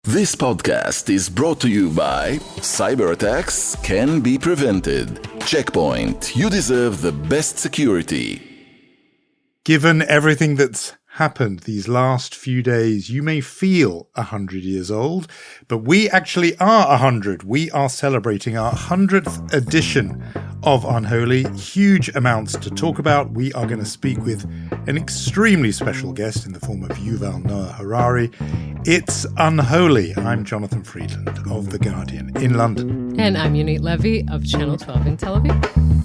This podcast is brought to you by Cyber attacks can be prevented. Checkpoint, you deserve the best security. Given everything that's happened these last few days, you may feel 100 years old, but we actually are 100. We are celebrating our 100th edition of Unholy. Huge amounts to talk about. We are going to speak with an extremely special guest in the form of Yuval Noah Harari. It's Unholy. I'm Jonathan Friedland of The Guardian in London. And I'm Yonit Levy of Channel 12 in Tel Aviv.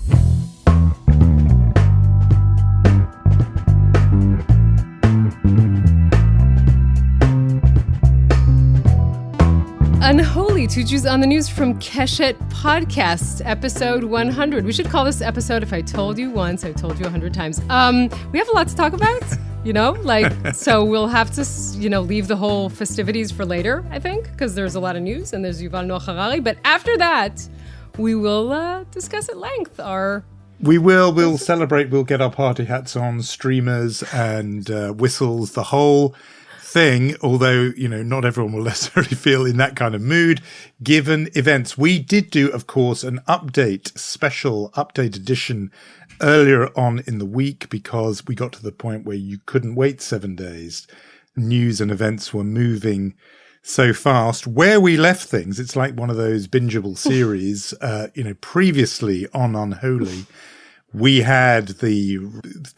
Unholy, two Jews on the news from Keshet Podcast, episode 100. We should call this episode, if I told you once, I've told you 100 times. We have a lot to talk about, so we'll have to, leave the whole festivities for later, I think, because there's a lot of news and there's Yuval Noah Harari. But after that, we will discuss at length We'll celebrate, we'll get our party hats on, streamers and whistles, the whole thing, although, not everyone will necessarily feel in that kind of mood, given events. We did do, of course, an special update edition earlier on in the week because we got to the point where you couldn't wait 7 days. News and events were moving so fast. Where we left things, it's like one of those bingeable series, previously on Unholy. We had the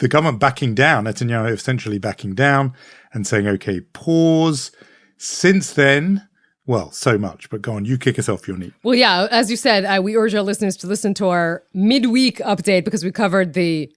government backing down, Netanyahu essentially backing down and saying, okay, pause. Since then, well, so much, but go on, you kick us off, Yoni. Well, yeah, as you said, we urge our listeners to listen to our midweek update because we covered the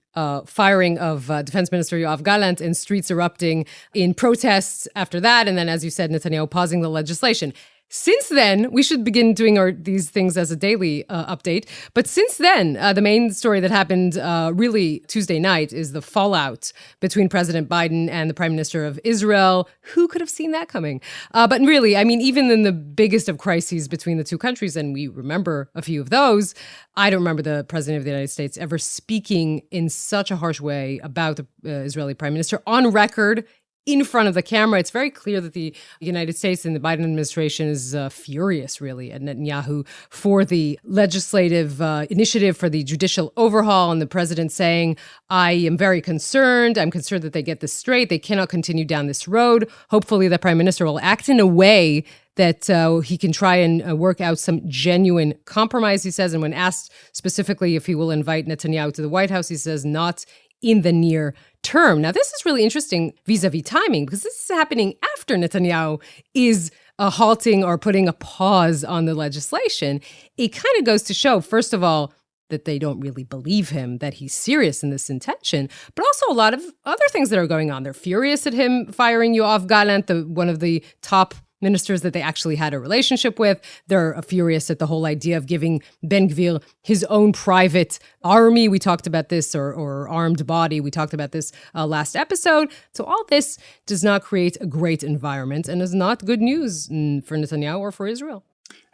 firing of Defense Minister Yoav Gallant and streets erupting in protests after that. And then, as you said, Netanyahu pausing the legislation. Since then, we should begin doing these things as a daily update. But since then, the main story that happened really Tuesday night is the fallout between President Biden and the Prime Minister of Israel. Who could have seen that coming? But really, even in the biggest of crises between the two countries, and we remember a few of those, I don't remember the President of the United States ever speaking in such a harsh way about the Israeli Prime Minister on record, in front of the camera. It's very clear that the United States and the Biden administration is furious, really, at Netanyahu for the legislative initiative for the judicial overhaul, and the president saying, I am very concerned. I'm concerned that they get this straight. They cannot continue down this road. Hopefully the prime minister will act in a way that he can try and work out some genuine compromise, he says. And when asked specifically if he will invite Netanyahu to the White House, he says not in the near term. Now, this is really interesting vis-a-vis timing because this is happening after Netanyahu is halting or putting a pause on the legislation. It kind of goes to show, first of all, that they don't really believe him, that he's serious in this intention, but also a lot of other things that are going on. They're furious at him firing Yoav Gallant, one of the top ministers that they actually had a relationship with. They're furious at the whole idea of giving Ben Gvir his own private army. We talked about this, or armed body. We talked about this last episode. So all this does not create a great environment and is not good news for Netanyahu or for Israel.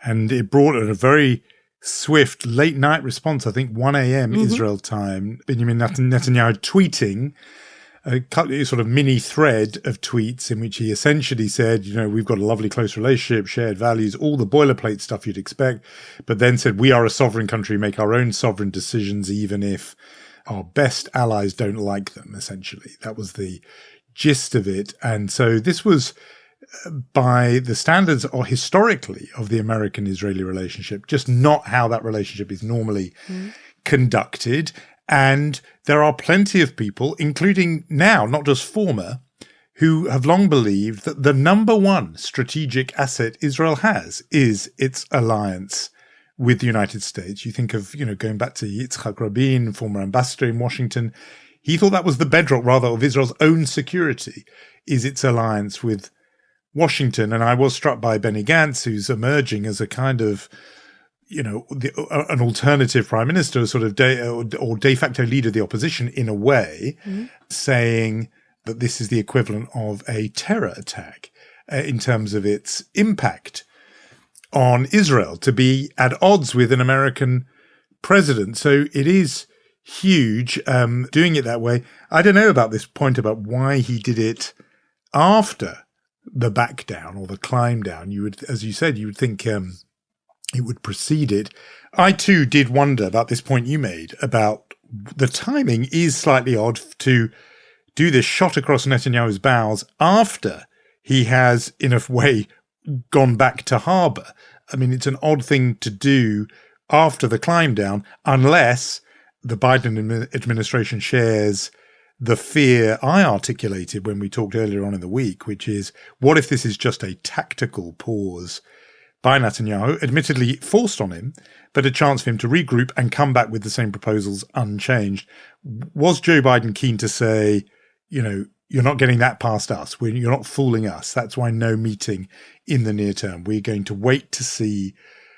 And it brought a very swift late night response, I think 1 a.m. Israel time. Benjamin Netanyahu tweeting a sort of mini thread of tweets in which he essentially said, we've got a lovely close relationship, shared values, all the boilerplate stuff you'd expect, but then said, we are a sovereign country, make our own sovereign decisions, even if our best allies don't like them, essentially. That was the gist of it. And so this was, by the standards or historically of the American-Israeli relationship, just not how that relationship is normally conducted. And there are plenty of people, including now, not just former, who have long believed that the number one strategic asset Israel has is its alliance with the United States. You think of, going back to Yitzhak Rabin, former ambassador in Washington. He thought that was the bedrock, rather, of Israel's own security, is its alliance with Washington. And I was struck by Benny Gantz, who's emerging as a kind of an alternative prime minister, sort of de facto leader of the opposition in a way, saying that this is the equivalent of a terror attack in terms of its impact on Israel, to be at odds with an American president. So it is huge doing it that way. I don't know about this point about why he did it after the back down or the climb down. You would, as you said, you would think it would precede it. I too did wonder about this point you made about the timing is slightly odd to do this shot across Netanyahu's bows after he has, in a way, gone back to harbour. I mean, it's an odd thing to do after the climb down, unless the Biden administration shares the fear I articulated when we talked earlier on in the week, which is, what if this is just a tactical pause by Netanyahu, admittedly forced on him, but a chance for him to regroup and come back with the same proposals unchanged? Was Joe Biden keen to say, you're not getting that past us. You're not fooling us. That's why no meeting in the near term. We're going to wait to see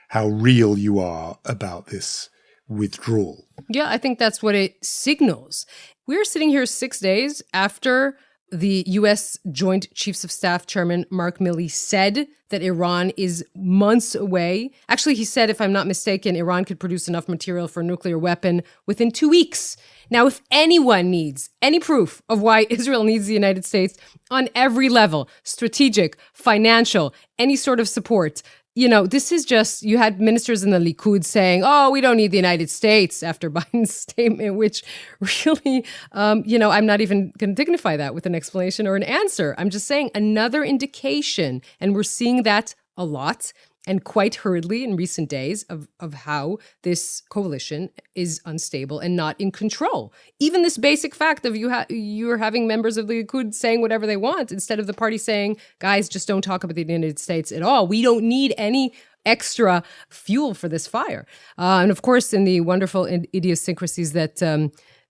how real you are about this withdrawal. Yeah, I think that's what it signals. We're sitting here 6 days after the U.S. Joint Chiefs of Staff Chairman Mark Milley said that Iran is months away. Actually, he said, if I'm not mistaken, Iran could produce enough material for a nuclear weapon within 2 weeks. Now, if anyone needs any proof of why Israel needs the United States on every level, strategic, financial, any sort of support, this is just, you had ministers in the Likud saying, we don't need the United States after Biden's statement, which really, I'm not even going to dignify that with an explanation or an answer. I'm just saying another indication, and we're seeing that a lot and quite hurriedly in recent days of how this coalition is unstable and not in control. Even this basic fact of you're having members of the Likud saying whatever they want instead of the party saying, guys, just don't talk about the United States at all. We don't need any extra fuel for this fire. And of course, in the wonderful idiosyncrasies that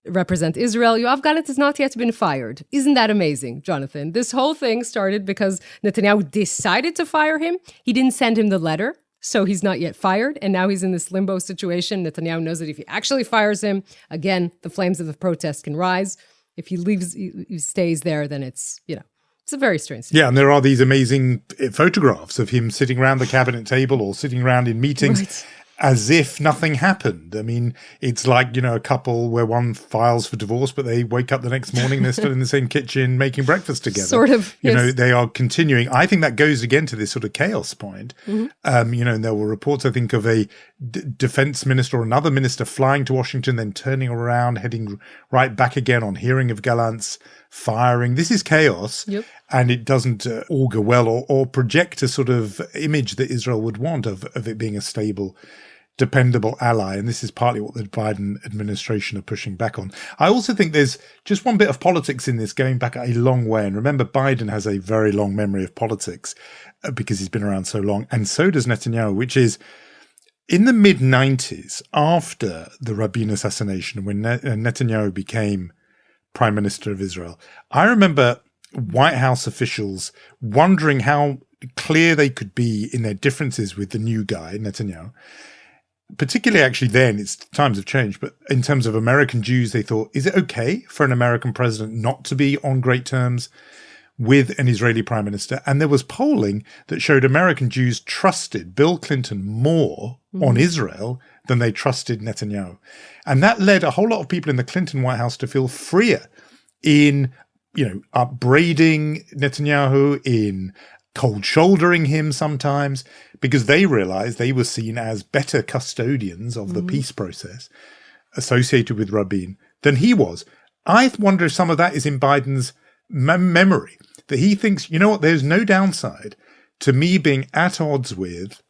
represent Israel, Yoav Gallant has not yet been fired. Isn't that amazing, Jonathan? This whole thing started because Netanyahu decided to fire him. He didn't send him the letter, so he's not yet fired. And now he's in this limbo situation. Netanyahu knows that if he actually fires him, again, the flames of the protest can rise. If he leaves, he stays there, then it's a very strange situation. Yeah, and there are these amazing photographs of him sitting around the cabinet table or sitting around in meetings. Right. As if nothing happened. I mean, it's like, a couple where one files for divorce, but they wake up the next morning, they're still in the same kitchen making breakfast together. Sort of. Yes. They are continuing. I think that goes again to this sort of chaos point. Mm-hmm. And there were reports, I think, of a defense minister or another minister flying to Washington, then turning around, heading right back again on hearing of Gallant's firing. This is chaos. Yep. And it doesn't augur well or project a sort of image that Israel would want of it being a stable, dependable ally. And this is partly what the Biden administration are pushing back on. I also think there's just one bit of politics in this going back a long way. And remember, Biden has a very long memory of politics because he's been around so long. And so does Netanyahu, which is in the mid-90s, after the Rabin assassination, when Netanyahu became Prime Minister of Israel, I remember White House officials wondering how clear they could be in their differences with the new guy, Netanyahu. Particularly actually then, times have changed, but in terms of American Jews, they thought, is it okay for an American president not to be on great terms with an Israeli prime minister? And there was polling that showed American Jews trusted Bill Clinton more on Israel than they trusted Netanyahu. And that led a whole lot of people in the Clinton White House to feel freer in, upbraiding Netanyahu, in cold shouldering him sometimes, because they realized they were seen as better custodians of the peace process associated with Rabin than he was. I wonder if some of that is in Biden's memory, that he thinks, there's no downside to me being at odds with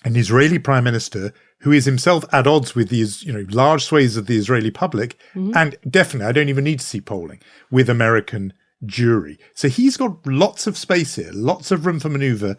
an Israeli prime minister who is himself at odds with these, large swathes of the Israeli public, and definitely, I don't even need to see polling, with American Jewry. So he's got lots of space here, lots of room for maneuver,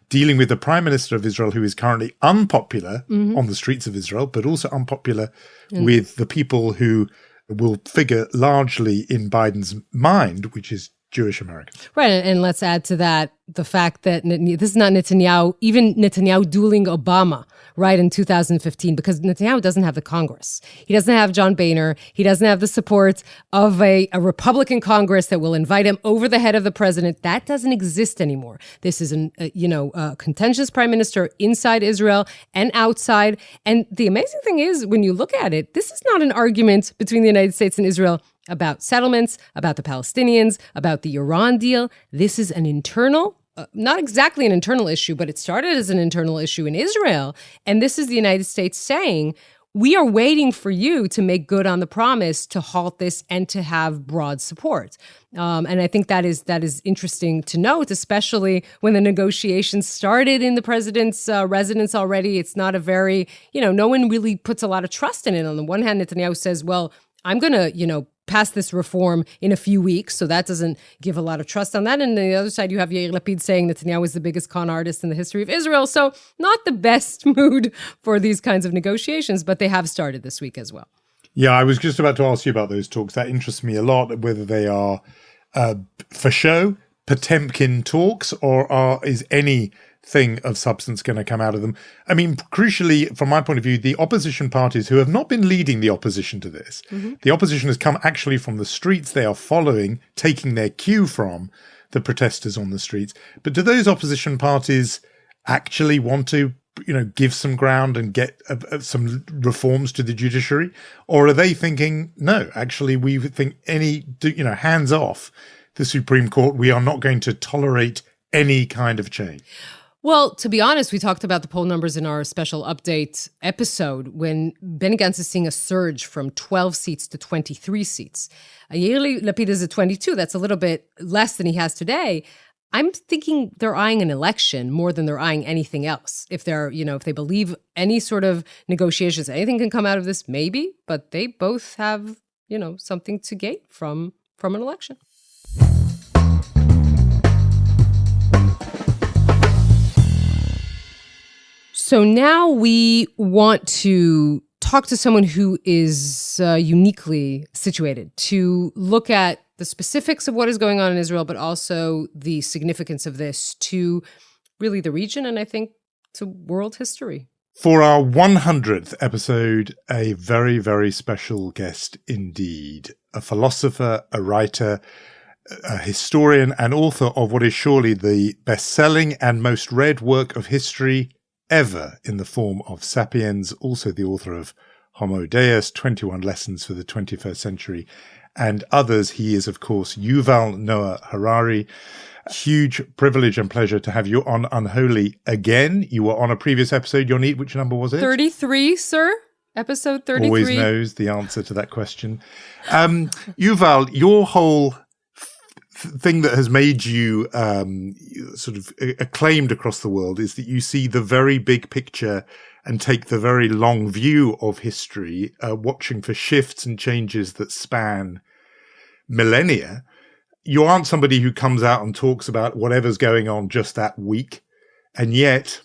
dealing with the Prime Minister of Israel, who is currently unpopular on the streets of Israel, but also unpopular with the people who will figure largely in Biden's mind, which is Jewish Americans. Right. And let's add to that the fact that this is not Netanyahu, even Netanyahu dueling Obama, right, in 2015, because Netanyahu doesn't have the Congress. He doesn't have John Boehner. He doesn't have the support of a Republican Congress that will invite him over the head of the president. That doesn't exist anymore. This is a contentious prime minister inside Israel and outside. And the amazing thing is, when you look at it, this is not an argument between the United States and Israel about settlements, about the Palestinians, about the Iran deal. This is an internal, not exactly an internal issue, but it started as an internal issue in Israel. And this is the United States saying, we are waiting for you to make good on the promise to halt this and to have broad support. And I think that is interesting to note, especially when the negotiations started in the president's residence already. It's not a very, no one really puts a lot of trust in it. On the one hand, Netanyahu says, well, I'm going to, pass this reform in a few weeks. So that doesn't give a lot of trust on that. And on the other side, you have Yair Lapid saying Netanyahu is the biggest con artist in the history of Israel. So not the best mood for these kinds of negotiations, but they have started this week as well. Yeah, I was just about to ask you about those talks. That interests me a lot, whether they are for show, Potemkin talks, or is anything of substance going to come out of them? I mean, crucially, from my point of view, the opposition parties who have not been leading the opposition to this, the opposition has come actually from the streets. They are following, taking their cue from the protesters on the streets. But do those opposition parties actually want to, give some ground and get some reforms to the judiciary? Or are they thinking, no, actually, we think hands off the Supreme Court. We are not going to tolerate any kind of change. Well, to be honest, we talked about the poll numbers in our special update episode when Benny Gantz is seeing a surge from 12 seats to 23 seats. Yair Lapid is at 22. That's a little bit less than he has today. I'm thinking they're eyeing an election more than they're eyeing anything else. If they're, if they believe any sort of negotiations, anything can come out of this, maybe, but they both have, something to gain from an election. So now we want to talk to someone who is uniquely situated to look at the specifics of what is going on in Israel, but also the significance of this to really the region and I think to world history. For our 100th episode, a very, very special guest indeed. A philosopher, a writer, a historian, and author of what is surely the best-selling and most read work of history ever in the form of Sapiens, also the author of Homo Deus, 21 Lessons for the 21st Century, and others. He is, of course, Yuval Noah Harari. Huge privilege and pleasure to have you on Unholy again. You were on a previous episode, Yonit. Which number was it? 33, sir. Episode 33. Always knows the answer to that question. Yuval, your whole thing that has made you sort of acclaimed across the world is that you see the very big picture and take the very long view of history, watching for shifts and changes that span millennia. You aren't somebody who comes out and talks about whatever's going on just that week. And yet,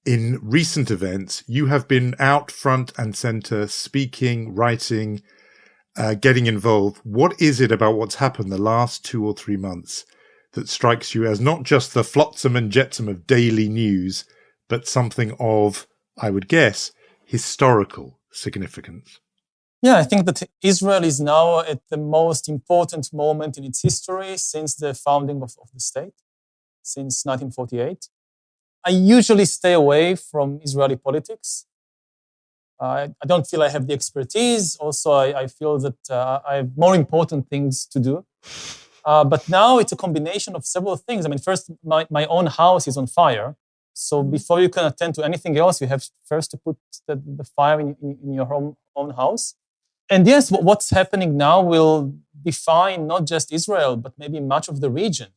in recent events, you have been out front and center, speaking, writing, getting involved. What is it about what's happened the last 2 or 3 months that strikes you as not just the flotsam and jetsam of daily news, but something of, I would guess, historical significance? Yeah, I think that Israel is now at the most important moment in its history since the founding of the state, since 1948. I usually stay away from Israeli politics. I don't feel I have the expertise. Also, I feel that I have more important things to do. But now it's a combination of several things. I mean, first, my own house is on fire. So before you can attend to anything else, you have first to put the fire in your own house. And yes, what's happening now will define not just Israel, but maybe much of the region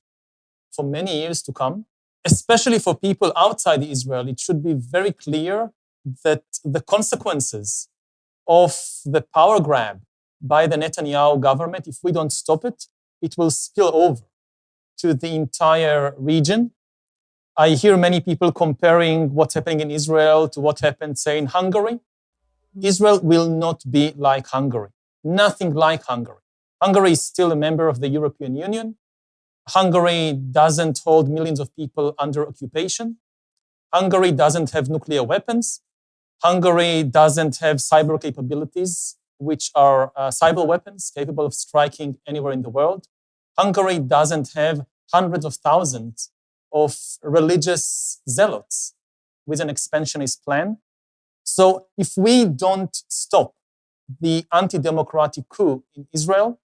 for many years to come. Especially for people outside Israel, it should be very clear that the consequences of the power grab by the Netanyahu government, if we don't stop it, it will spill over to the entire region. I hear many people comparing what's happening in Israel to what happened, say, in Hungary. Israel will not be like Hungary. Nothing like Hungary. Hungary is still a member of the European Union. Hungary doesn't hold millions of people under occupation. Hungary doesn't have nuclear weapons. Hungary doesn't have cyber capabilities, which are cyber weapons capable of striking anywhere in the world. Hungary doesn't have hundreds of thousands of religious zealots with an expansionist plan. So if we don't stop the anti-democratic coup in Israel,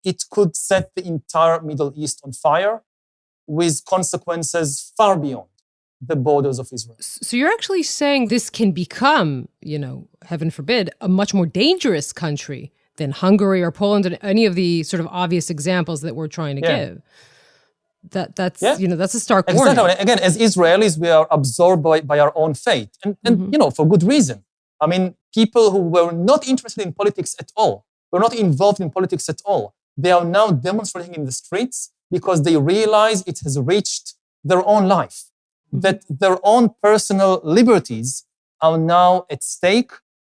it could set the entire Middle East on fire with consequences far beyond the borders of Israel. So you're actually saying this can become, heaven forbid, a much more dangerous country than Hungary or Poland and any of the sort of obvious examples that we're trying to give. That's a stark warning. Exactly. Again, as Israelis, we are absorbed by our own fate. And for good reason. I mean, people who were not interested in politics at all, were not involved in politics at all, they are now demonstrating in the streets because they realize it has reached their own life, that their own personal liberties are now at stake.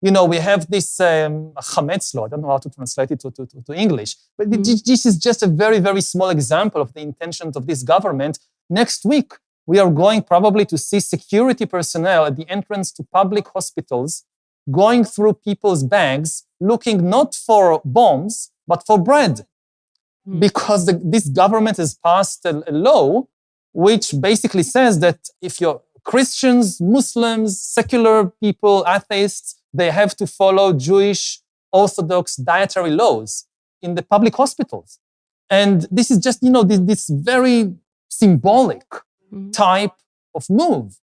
We have this chametz law. I don't know how to translate it to English, but this is just a very, very small example of the intentions of this government. Next week, we are going probably to see security personnel at the entrance to public hospitals going through people's bags, looking not for bombs, but for bread. Because this government has passed a law which basically says that if you're Christians, Muslims, secular people, atheists, they have to follow Jewish Orthodox dietary laws in the public hospitals. And this is just, this very symbolic type of move.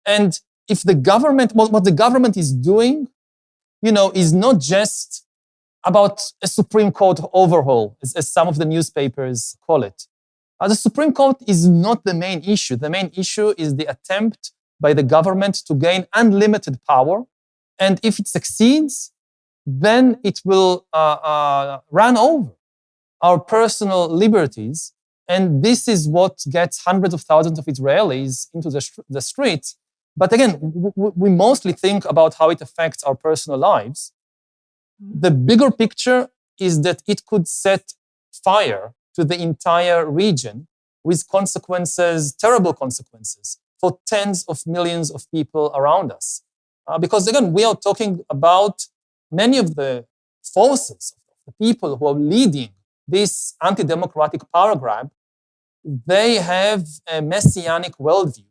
And if the government, what the government is doing, is not just about a Supreme Court overhaul, as some of the newspapers call it. The Supreme Court is not the main issue. The main issue is the attempt by the government to gain unlimited power. And if it succeeds, then it will run over our personal liberties. And this is what gets hundreds of thousands of Israelis into the streets. But again, we mostly think about how it affects our personal lives. The bigger picture is that it could set fire to the entire region with consequences, terrible consequences, for tens of millions of people around us. Because again, we are talking about many of the forces, the people who are leading this anti-democratic power grab. They have a messianic worldview.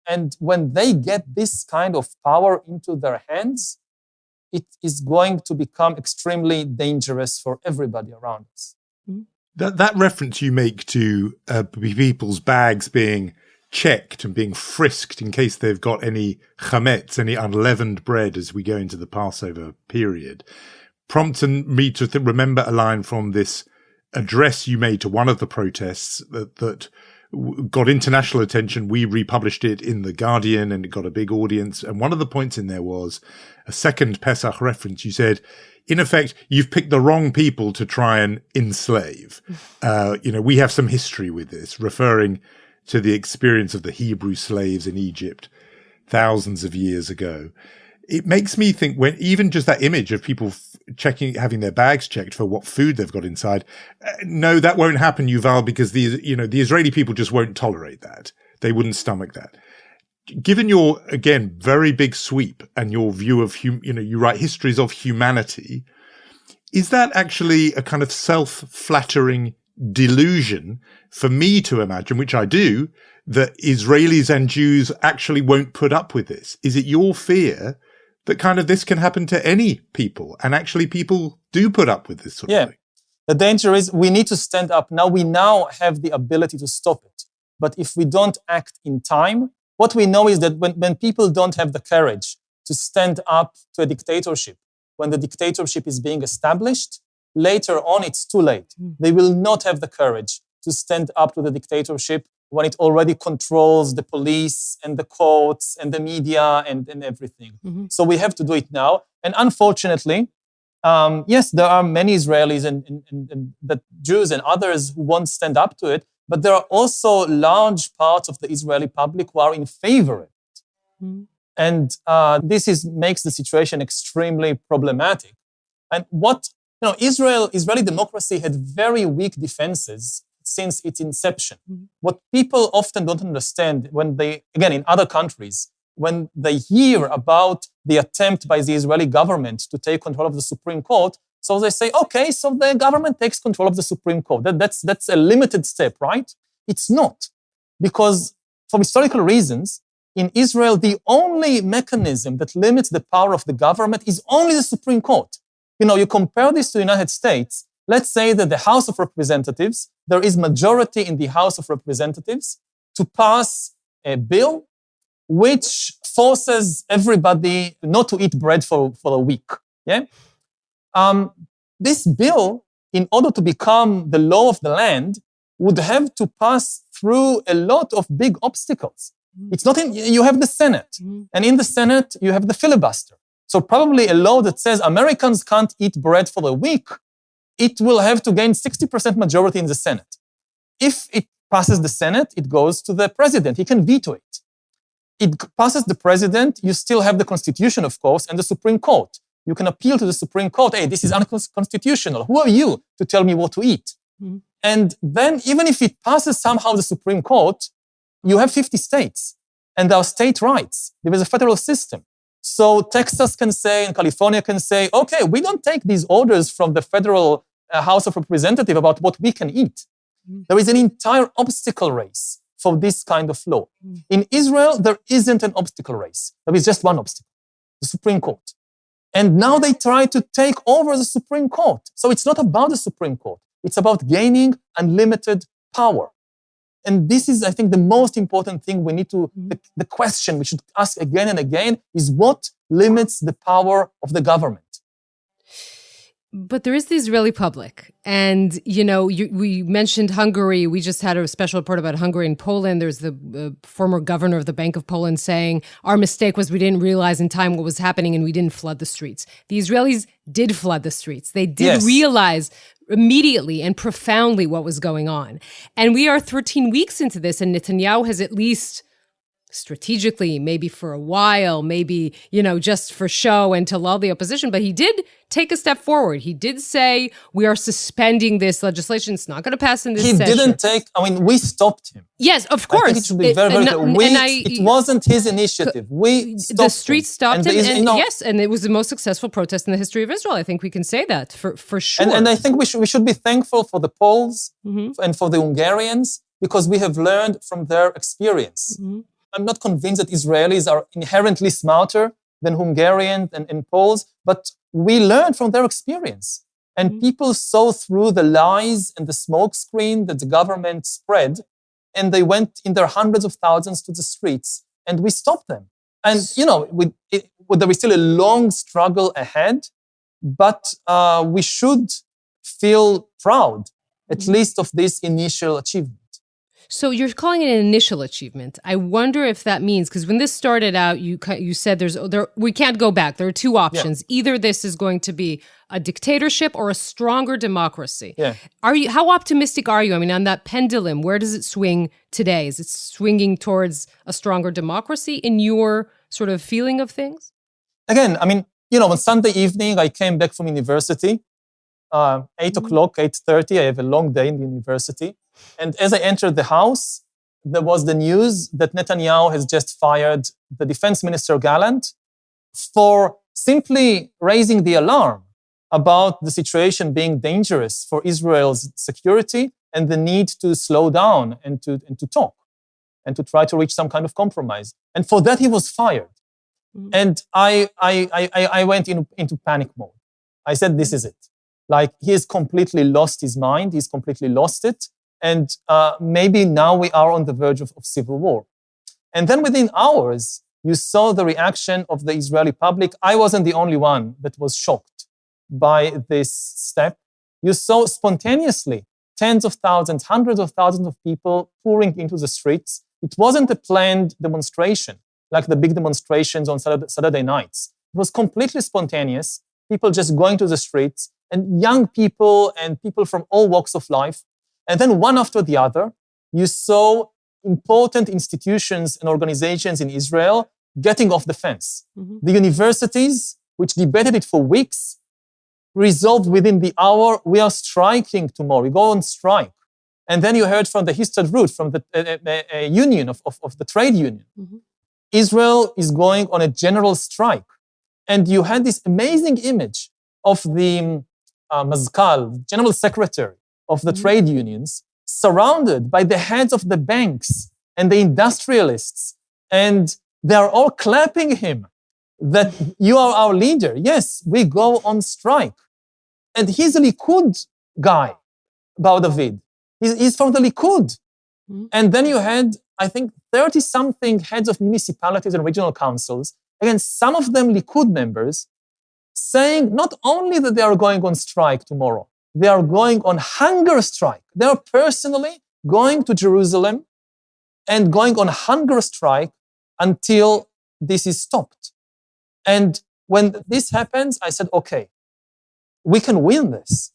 And when they get this kind of power into their hands, it is going to become extremely dangerous for everybody around us. That reference you make to people's bags being checked and being frisked in case they've got any chametz, any unleavened bread as we go into the Passover period, prompts me to remember a line from this address you made to one of the protests that got international attention. We republished it in The Guardian and it got a big audience. And one of the points in there was a second Pesach reference. You said, in effect, you've picked the wrong people to try and enslave. We have some history with this, referring to the experience of the Hebrew slaves in Egypt thousands of years ago. It makes me think when even just that image of people having their bags checked for what food they've got inside. No, that won't happen, Yuval, because the Israeli people just won't tolerate that. They wouldn't stomach that. Given your, again, very big sweep and your view of, you write histories of humanity, is that actually a kind of self-flattering delusion for me to imagine, which I do, that Israelis and Jews actually won't put up with this? Is it your fear that kind of this can happen to any people, and actually people do put up with this sort of thing? The danger is we need to stand up. We now have the ability to stop it. But if we don't act in time, what we know is that when people don't have the courage to stand up to a dictatorship, when the dictatorship is being established, later on it's too late. They will not have the courage to stand up to the dictatorship when it already controls the police and the courts and the media and everything. So we have to do it now. And unfortunately, yes, there are many Israelis and the Jews and others who won't stand up to it, but there are also large parts of the Israeli public who are in favor of it. And this makes the situation extremely problematic. And Israeli democracy had very weak defenses since its inception. What people often don't understand when in other countries, when they hear about the attempt by the Israeli government to take control of the Supreme Court, so they say, okay, so the government takes control of the Supreme Court. That's a limited step, right? It's not. Because for historical reasons, in Israel, the only mechanism that limits the power of the government is only the Supreme Court. You compare this to the United States, let's say that the House of Representatives, there is majority in the House of Representatives to pass a bill which forces everybody not to eat bread for a week. Yeah? This bill, in order to become the law of the land, would have to pass through a lot of big obstacles. It's not you have the Senate, and in the Senate, you have the filibuster. So probably a law that says Americans can't eat bread for a week, it will have to gain 60% majority in the Senate. If it passes the Senate, it goes to the president. He can veto it. It passes the president, you still have the Constitution, of course, and the Supreme Court. You can appeal to the Supreme Court, hey, this is unconstitutional. Who are you to tell me what to eat? And then even if it passes somehow the Supreme Court, you have 50 states, and there are state rights. There is a federal system. So Texas can say, and California can say, okay, we don't take these orders from the federal House of Representatives about what we can eat. There is an entire obstacle race for this kind of law. In Israel, there isn't an obstacle race. There is just one obstacle, the Supreme Court. And now they try to take over the Supreme Court. So it's not about the Supreme Court. It's about gaining unlimited power. And this is, I think, the most important thing we need to, the question we should ask again and again is what limits the power of the government? But there is the Israeli public. And, we mentioned Hungary. We just had a special report about Hungary and Poland. There's the former governor of the Bank of Poland saying, our mistake was we didn't realize in time what was happening and we didn't flood the streets. The Israelis did flood the streets. They did realize immediately and profoundly what was going on. And we are 13 weeks into this, and Netanyahu has at least strategically, maybe for a while, maybe, just for show and to lull the opposition, but he did take a step forward. He did say, we are suspending this legislation. It's not going to pass in this session. He didn't we stopped him. Yes, of course. I think it should be very, very clear. It wasn't his initiative. We stopped him. The streets stopped him, yes, and it was the most successful protest in the history of Israel. I think we can say that for sure. And I think we should be thankful for the Poles and for the Hungarians, because we have learned from their experience. I'm not convinced that Israelis are inherently smarter than Hungarians and Poles, but we learned from their experience. And people saw through the lies and the smokescreen that the government spread, and they went in their hundreds of thousands to the streets, and we stopped them. And, there is still a long struggle ahead, but we should feel proud, at least of this initial achievement. So you're calling it an initial achievement. I wonder if that means, because when this started out, you said we can't go back. There are two options. Yeah. Either this is going to be a dictatorship or a stronger democracy. Yeah. How optimistic are you? I mean, on that pendulum, where does it swing today? Is it swinging towards a stronger democracy in your sort of feeling of things? Again, on Sunday evening, I came back from university, 8 o'clock, 8:30. I have a long day in the university. And as I entered the house, there was the news that Netanyahu has just fired the defense minister Gallant for simply raising the alarm about the situation being dangerous for Israel's security and the need to slow down and to talk and to try to reach some kind of compromise. And for that, he was fired. And I went into panic mode. I said, this is it. He has completely lost his mind. He's completely lost it. And maybe now we are on the verge of civil war. And then within hours, you saw the reaction of the Israeli public. I wasn't the only one that was shocked by this step. You saw spontaneously tens of thousands, hundreds of thousands of people pouring into the streets. It wasn't a planned demonstration like the big demonstrations on Saturday nights. It was completely spontaneous, people just going to the streets, and young people and people from all walks of life. And then one after the other, you saw important institutions and organizations in Israel getting off the fence. The universities, which debated it for weeks, resolved within the hour, we are striking tomorrow, we go on strike. And then you heard from the Histadrut, from the union of the trade union. Israel is going on a general strike. And you had this amazing image of the Mazkal, general secretary of the trade unions, surrounded by the heads of the banks and the industrialists. And they are all clapping him that you are our leader. Yes, we go on strike. And his Likud guy, Bar David. He's from the Likud. And then you had, I think, 30-something heads of municipalities and regional councils, again, some of them Likud members, saying not only that they are going on strike tomorrow, they are going on hunger strike. They are personally going to Jerusalem and going on hunger strike until this is stopped. And when this happens, I said, okay, we can win this.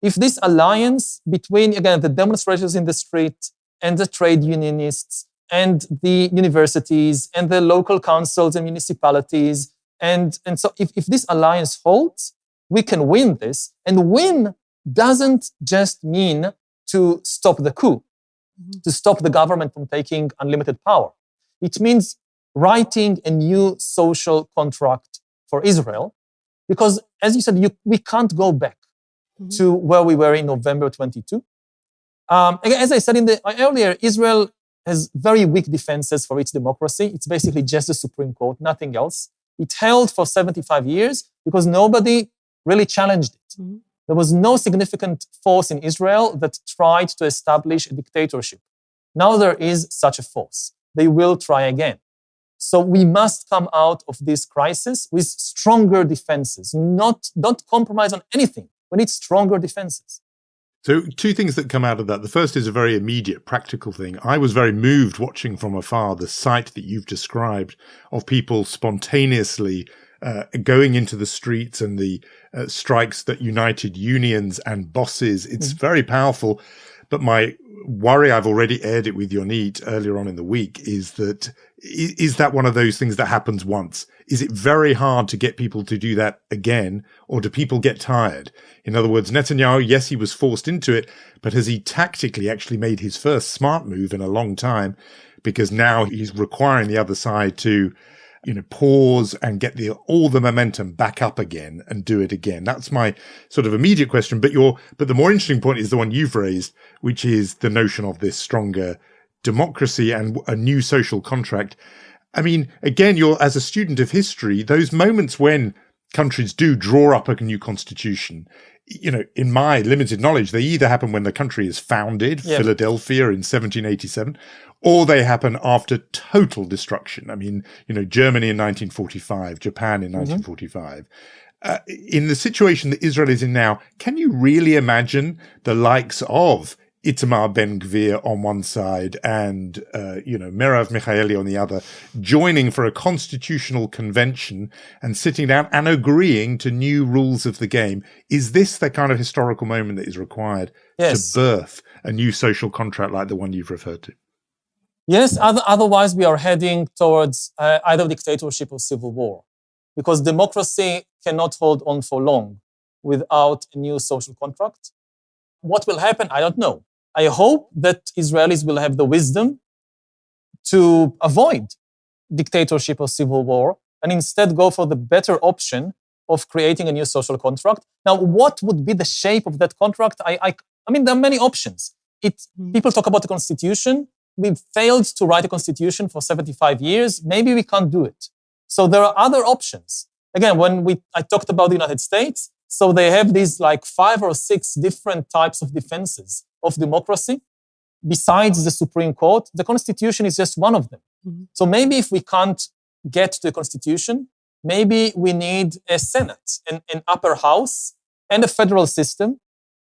If this alliance between, again, the demonstrators in the street and the trade unionists and the universities and the local councils and municipalities, and so if this alliance holds, we can win this. And win doesn't just mean to stop the coup, to stop the government from taking unlimited power. It means writing a new social contract for Israel, because, as you said, we can't go back to where we were in November 22. As I said earlier, Israel has very weak defenses for its democracy. It's basically just the Supreme Court, nothing else. It held for 75 years because nobody really challenged it. There was no significant force in Israel that tried to establish a dictatorship. Now there is such a force. They will try again. So we must come out of this crisis with stronger defenses, don't compromise on anything. We need stronger defenses. So two things that come out of that. The first is a very immediate, practical thing. I was very moved watching from afar the sight that you've described of people spontaneously going into the streets and the strikes that united unions and bosses. It's very powerful. But my worry, I've already aired it with Yonit earlier on in the week, is that one of those things that happens once? Is it very hard to get people to do that again, or do people get tired? In other words, Netanyahu, yes, he was forced into it, but has he tactically actually made his first smart move in a long time? Because now he's requiring the other side to, pause and get all the momentum back up again and do it again. That's my sort of immediate question. But the more interesting point is the one you've raised, which is the notion of this stronger democracy and a new social contract. I mean, again, as a student of history, those moments when countries do draw up a new constitution, in my limited knowledge, they either happen when the country is founded, Philadelphia in 1787, or they happen after total destruction. I mean, Germany in 1945, Japan in 1945. In the situation that Israel is in now, can you really imagine the likes of Itamar Ben-Gvir on one side and, Merav Michaeli on the other, joining for a constitutional convention and sitting down and agreeing to new rules of the game? Is this the kind of historical moment that is required to birth a new social contract like the one you've referred to? Yes, otherwise we are heading towards either dictatorship or civil war, because democracy cannot hold on for long without a new social contract. What will happen? I don't know. I hope that Israelis will have the wisdom to avoid dictatorship or civil war and instead go for the better option of creating a new social contract. Now, what would be the shape of that contract? I mean, there are many options. People talk about the constitution. We've failed to write a constitution for 75 years. Maybe we can't do it. So there are other options. Again, I talked about the United States, so they have these 5 or 6 different types of defenses of democracy. Besides the Supreme Court, the Constitution is just one of them. So maybe if we can't get to a Constitution, maybe we need a Senate, an upper house, and a federal system,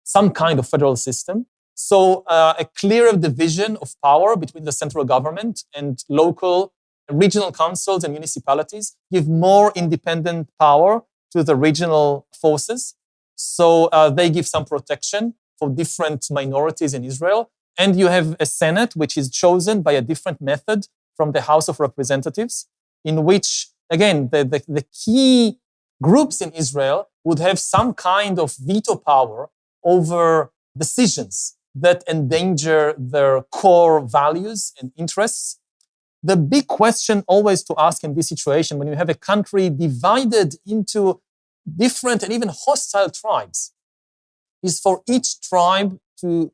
some kind of federal system. So a clearer division of power between the central government and local regional councils and municipalities, give more independent power to the regional forces. So they give some protection for different minorities in Israel. And you have a Senate, which is chosen by a different method from the House of Representatives, in which, again, the key groups in Israel would have some kind of veto power over decisions that endanger their core values and interests. The big question always to ask in this situation, when you have a country divided into different and even hostile tribes, is for each tribe to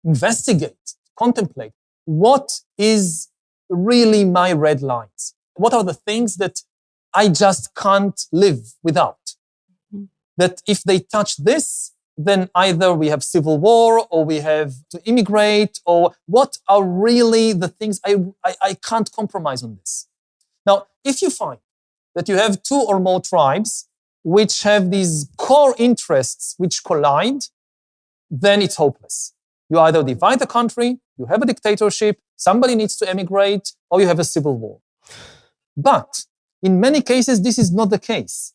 investigate, contemplate, what is really my red lines? What are the things that I just can't live without? That if they touch this, then either we have civil war or we have to immigrate, or what are really the things I can't compromise on this. Now, if you find that you have two or more tribes which have these core interests which collide, then it's hopeless. You either divide the country, you have a dictatorship, somebody needs to emigrate, or you have a civil war. But in many cases, this is not the case.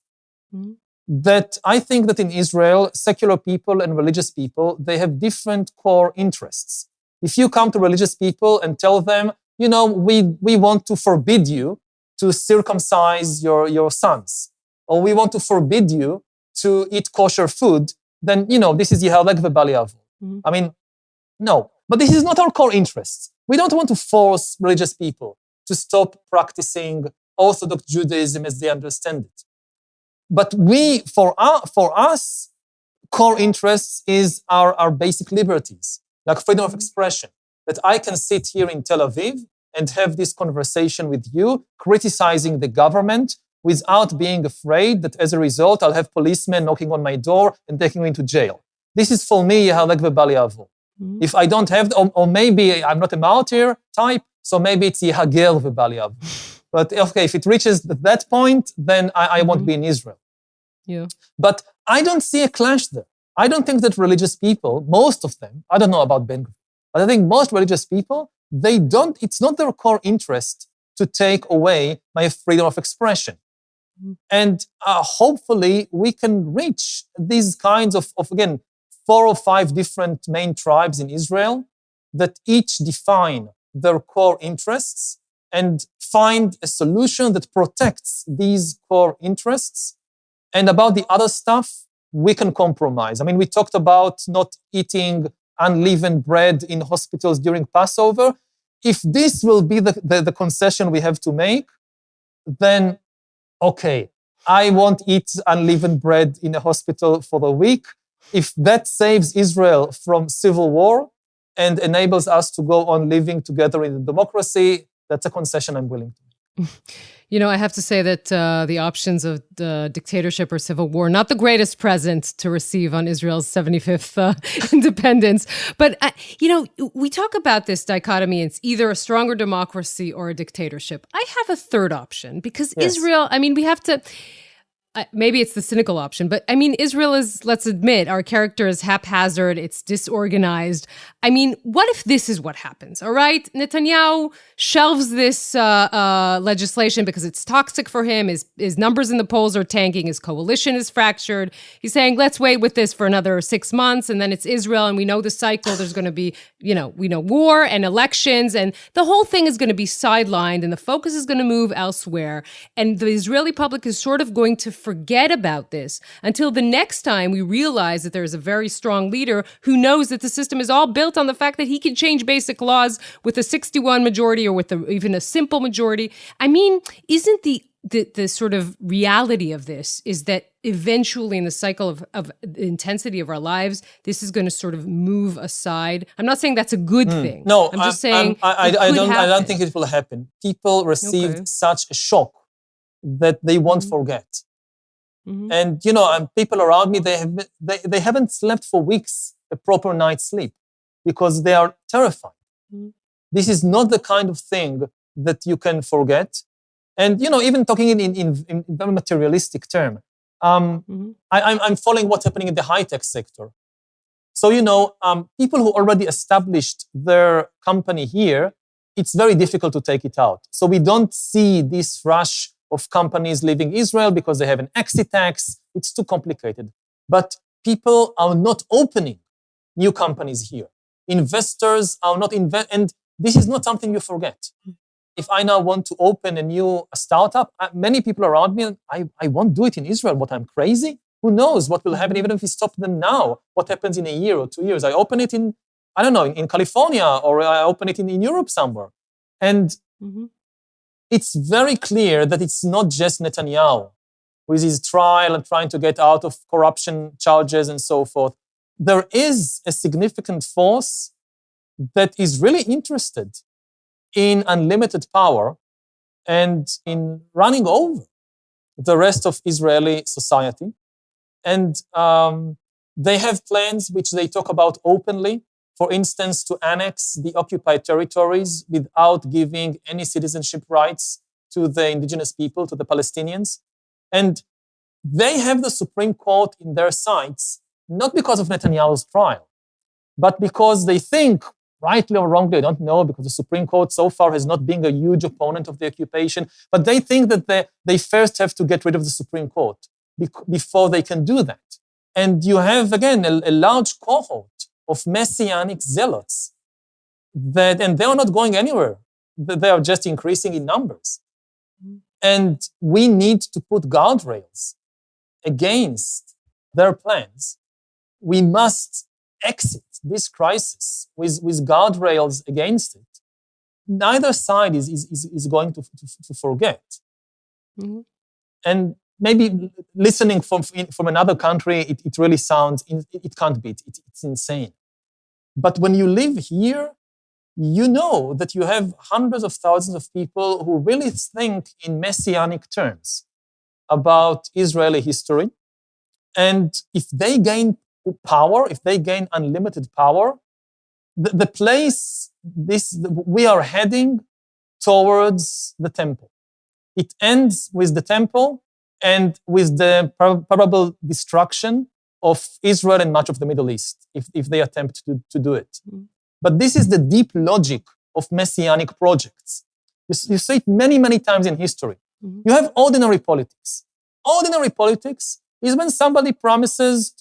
Mm-hmm. That I think that in Israel, secular people and religious people, they have different core interests. If you come to religious people and tell them, we want to forbid you to circumcise your sons, or we want to forbid you to eat kosher food, then, this is Yihalek v'Bal Ya'avor. Mm-hmm. I mean, no. But this is not our core interests. We don't want to force religious people to stop practicing Orthodox Judaism as they understand it. But for us, core interests is our basic liberties, like freedom of expression, that I can sit here in Tel Aviv and have this conversation with you, criticizing the government without being afraid that as a result, I'll have policemen knocking on my door and taking me into jail. This is for me, Yihalek v'Bal Ya'avor. Mm-hmm. If I don't have, or maybe I'm not a martyr type, so maybe it's Yihager v'Bal Ya'avor. But okay, if it reaches that point, then I won't be in Israel. Yeah. But I don't see a clash there. I don't think that religious people, most of them, I don't know about Ben, but I think most religious people, it's not their core interest to take away my freedom of expression. Mm-hmm. And hopefully we can reach these kinds of, again, 4 or 5 different main tribes in Israel that each define their core interests and find a solution that protects these core interests. And about the other stuff, we can compromise. I mean, we talked about not eating unleavened bread in hospitals during Passover. If this will be the concession we have to make, then, okay, I won't eat unleavened bread in a hospital for the week. If that saves Israel from civil war and enables us to go on living together in democracy, that's a concession I'm willing to make. I have to say that the options of the dictatorship or civil war, not the greatest present to receive on Israel's 75th independence. But, we talk about this dichotomy. It's either a stronger democracy or a dictatorship. I have a third option because Israel, we have to... maybe it's the cynical option, but Israel is, let's admit, our character is haphazard, it's disorganized. What if this is what happens, all right? Netanyahu shelves this legislation because it's toxic for him, his numbers in the polls are tanking, his coalition is fractured. He's saying, let's wait with this for another 6 months, and then it's Israel, and we know the cycle, there's going to be, we know war and elections, and the whole thing is going to be sidelined, and the focus is going to move elsewhere, and the Israeli public is sort of going to forget about this until the next time we realize that there is a very strong leader who knows that the system is all built on the fact that he can change basic laws with a 61 majority or with even a simple majority. Isn't the sort of reality of this is that eventually in the cycle of the intensity of our lives, this is going to sort of move aside? I'm not saying that's a good thing. No, I'm just saying I don't think it will happen. People received such a shock that they won't forget. Mm-hmm. And people around me, they haven't slept for weeks a proper night's sleep because they are terrified. Mm-hmm. This is not the kind of thing that you can forget. And even talking in very materialistic term, I'm following what's happening in the high-tech sector. So people who already established their company here, it's very difficult to take it out. So we don't see this rush of companies leaving Israel because they have an exit tax. It's too complicated. But people are not opening new companies here. Investors are not and this is not something you forget. If I now want to open a startup, many people around me, I won't do it in Israel. What, I'm crazy? Who knows what will happen even if we stop them now? What happens in a year or 2 years? I open it in California, or I open it in Europe somewhere. And it's very clear that it's not just Netanyahu with his trial and trying to get out of corruption charges and so forth. There is a significant force that is really interested in unlimited power and in running over the rest of Israeli society. And They have plans which they talk about openly, for instance, to annex the occupied territories without giving any citizenship rights to the indigenous people, to the Palestinians. And they have the Supreme Court in their sights, not because of Netanyahu's trial, but because they think, rightly or wrongly, I don't know, because the Supreme Court so far has not been a huge opponent of the occupation, but they think that they first have to get rid of the Supreme Court before they can do that. And you have, again, a large cohort of messianic zealots and they are not going anywhere. They are just increasing in numbers. And we need to put guardrails against their plans. We must exit this crisis with guardrails against it. Neither side is going to forget. Mm-hmm. And maybe listening from another country, it really sounds, it can't be, it's insane. But when you live here, you know that you have hundreds of thousands of people who really think in messianic terms about Israeli history. And if they gain power, if they gain unlimited power, the place we are heading towards the temple. It ends with the temple and with the probable destruction of Israel and much of the Middle East, if they attempt to do it. Mm. But this is the deep logic of messianic projects. You see it many, many times in history. Mm-hmm. You have ordinary politics. Ordinary politics is when somebody promises,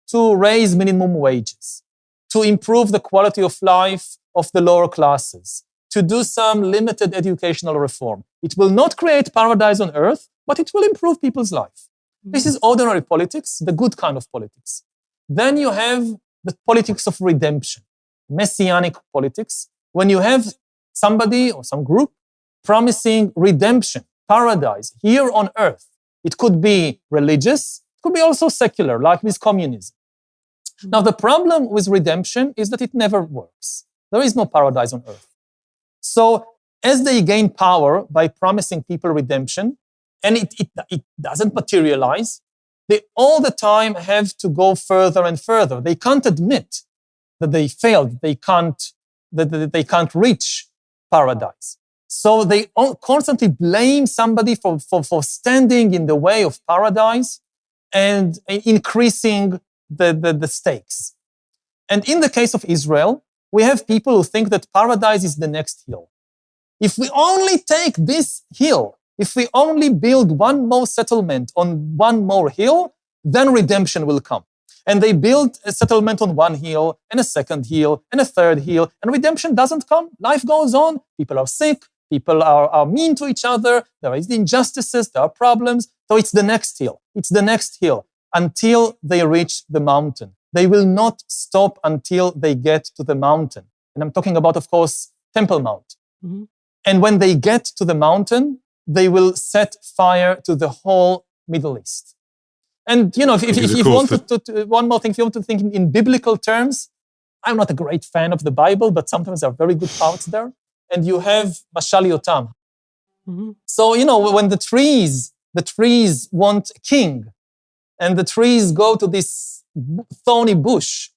to raise minimum wages, to improve the quality of life of the lower classes, to do some limited educational reform. It will not create paradise on earth, but it will improve people's life. Mm-hmm. This is ordinary politics, the good kind of politics. Then you have the politics of redemption, messianic politics, when you have somebody or some group promising redemption, paradise here on earth. It could be religious, it could be also secular, like with communism. Mm-hmm. Now, the problem with redemption is that it never works. There is no paradise on earth. So, as they gain power by promising people redemption, and it doesn't materialize, they all the time have to go further and further. They can't admit that they failed, they can't reach paradise. So they constantly blame somebody for standing in the way of paradise and increasing the stakes. And in the case of Israel, we have people who think that paradise is the next hill. If we only take this hill, if we only build one more settlement on one more hill, then redemption will come. And they build a settlement on one hill, and a second hill, and a third hill, and redemption doesn't come. Life goes on. People are sick. People are mean to each other. There is injustices. There are problems. So it's the next hill. It's the next hill until they reach the mountain. They will not stop until they get to the mountain. And I'm talking about, of course, Temple Mount. Mm-hmm. And when they get to the mountain, they will set fire to the whole Middle East. And, if you want to one more thing, if you want to think in biblical terms, I'm not a great fan of the Bible, but sometimes there are very good parts there. And you have Mashal Yotam. Mm-hmm. So, when the trees want a king, and the trees go to this thorny bush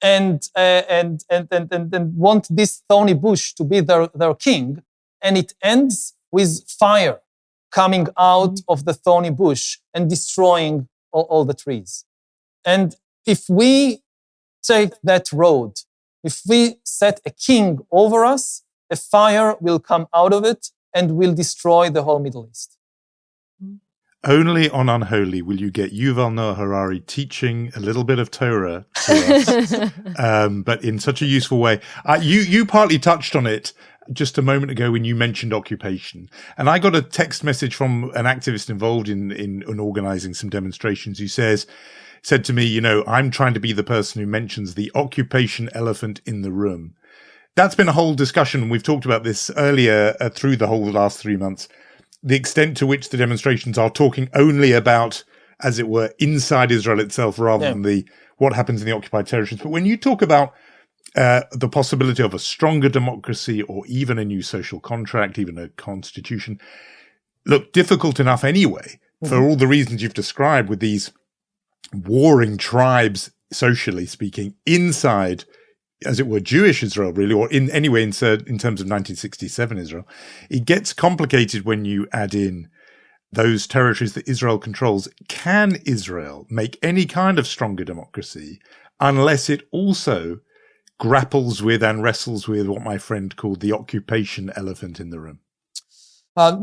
and want this thorny bush to be their king, and it ends with fire coming out of the thorny bush and destroying all the trees. And if we take that road, if we set a king over us, a fire will come out of it and will destroy the whole Middle East. Only on Unholy will you get Yuval Noah Harari teaching a little bit of Torah to us, but in such a useful way. You partly touched on it just a moment ago when you mentioned occupation. And I got a text message from an activist involved in organizing some demonstrations who said to me, I'm trying to be the person who mentions the occupation elephant in the room. That's been a whole discussion. We've talked about this earlier through the whole last 3 months. The extent to which the demonstrations are talking only about, as it were, inside Israel itself rather than what happens in the occupied territories. But when you talk about the possibility of a stronger democracy or even a new social contract, even a constitution, look, difficult enough anyway for all the reasons you've described with these warring tribes socially speaking, inside, as it were, Jewish Israel, really, or in terms of 1967 Israel. It gets complicated when you add in those territories that Israel controls. Can Israel make any kind of stronger democracy unless it also grapples with and wrestles with what my friend called the occupation elephant in the room?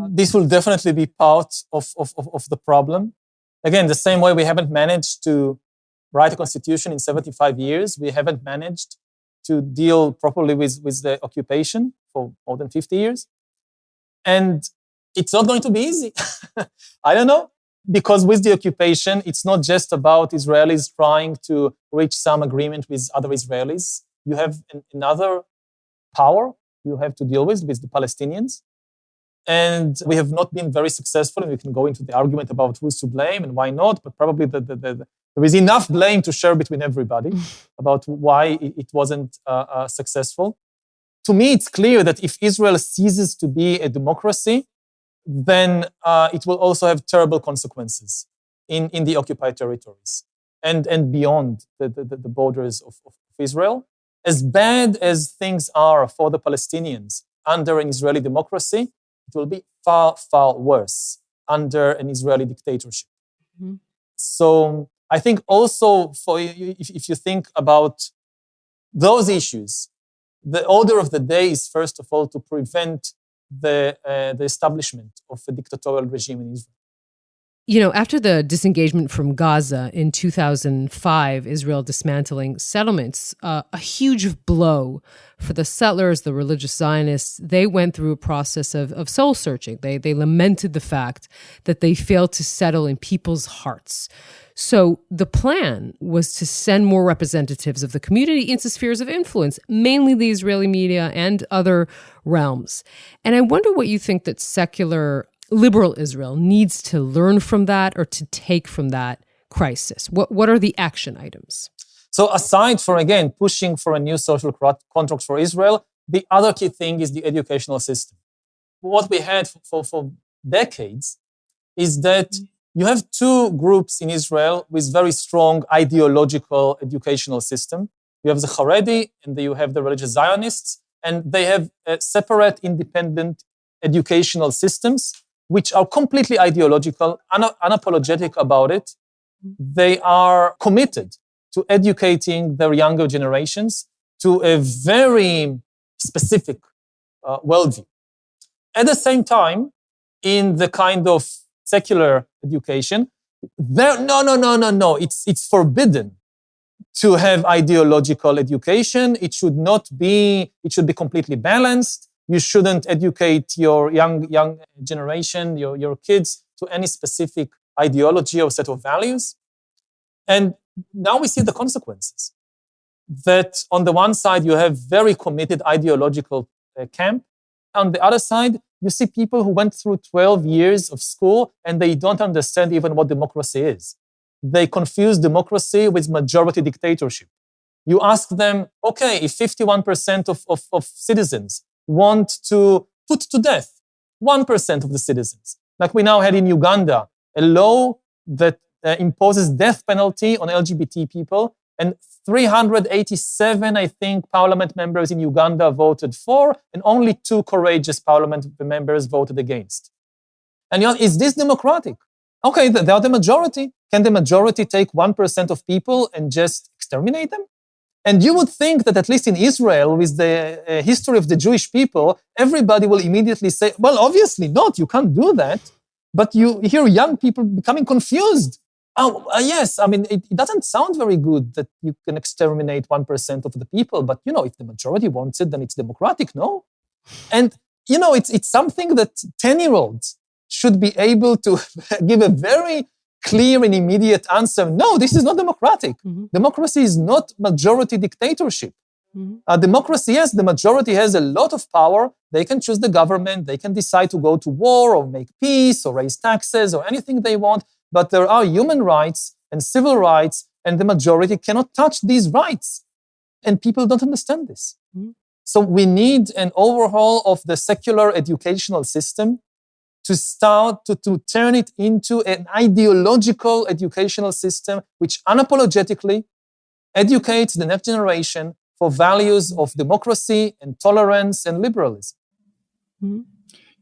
This will definitely be part of the problem. Again, the same way we haven't managed to write a constitution in 75 years, we haven't managed to deal properly with the occupation for more than 50 years. And it's not going to be easy. I don't know. Because with the occupation, it's not just about Israelis trying to reach some agreement with other Israelis. You have another power you have to deal with the Palestinians. And we have not been very successful, and we can go into the argument about who's to blame and why not, but probably there is enough blame to share between everybody about why it wasn't successful. To me, it's clear that if Israel ceases to be a democracy, then it will also have terrible consequences in the occupied territories and beyond the borders of Israel. As bad as things are for the Palestinians under an Israeli democracy, it will be far, far worse under an Israeli dictatorship. Mm-hmm. So I think also if you think about those issues, the order of the day is first of all to prevent the establishment of a dictatorial regime in Israel. You know, after the disengagement from Gaza in 2005, Israel dismantling settlements, a huge blow for the settlers, the religious Zionists. They went through a process of soul searching. They lamented the fact that they failed to settle in people's hearts. So the plan was to send more representatives of the community into spheres of influence, mainly the Israeli media and other realms. And I wonder what you think that secular liberal Israel needs to learn from that or to take from that crisis. What are the action items? So aside from, again, pushing for a new social contract for Israel, the other key thing is the educational system. What we had for decades is that you have two groups in Israel with very strong ideological educational system. You have the Haredi and you have the religious Zionists, and they have separate independent educational systems which are completely ideological, unapologetic about it. They are committed to educating their younger generations to a very specific worldview. At the same time, in the kind of secular education, no. It's forbidden to have ideological education. It should be completely balanced. You shouldn't educate your young generation, your kids, to any specific ideology or set of values. And now we see the consequences. That on the one side, you have very committed ideological camp. On the other side, you see people who went through 12 years of school and they don't understand even what democracy is. They confuse democracy with majority dictatorship. You ask them, okay, if 51% of citizens want to put to death 1% of the citizens, like we now had in Uganda, a law that imposes death penalty on LGBT people, and 387, I think, parliament members in Uganda voted for, and only 2 courageous parliament members voted against. And is this democratic? Okay, they are the majority. Can the majority take 1% of people and just exterminate them? And you would think that at least in Israel, with the history of the Jewish people, everybody will immediately say, well, obviously not, you can't do that. But you hear young people becoming confused. Yes, I mean, it doesn't sound very good that you can exterminate 1% of the people, but, if the majority wants it, then it's democratic, no? And, it's something that 10-year-olds should be able to give a very clear and immediate answer. No, this is not democratic. Mm-hmm. Democracy is not majority dictatorship. Mm-hmm. Democracy, yes, the majority has a lot of power. They can choose the government. They can decide to go to war or make peace or raise taxes or anything they want. But there are human rights and civil rights, and the majority cannot touch these rights. And people don't understand this. Mm-hmm. So we need an overhaul of the secular educational system to start to turn it into an ideological educational system which unapologetically educate the next generation for values of democracy and tolerance and liberalism.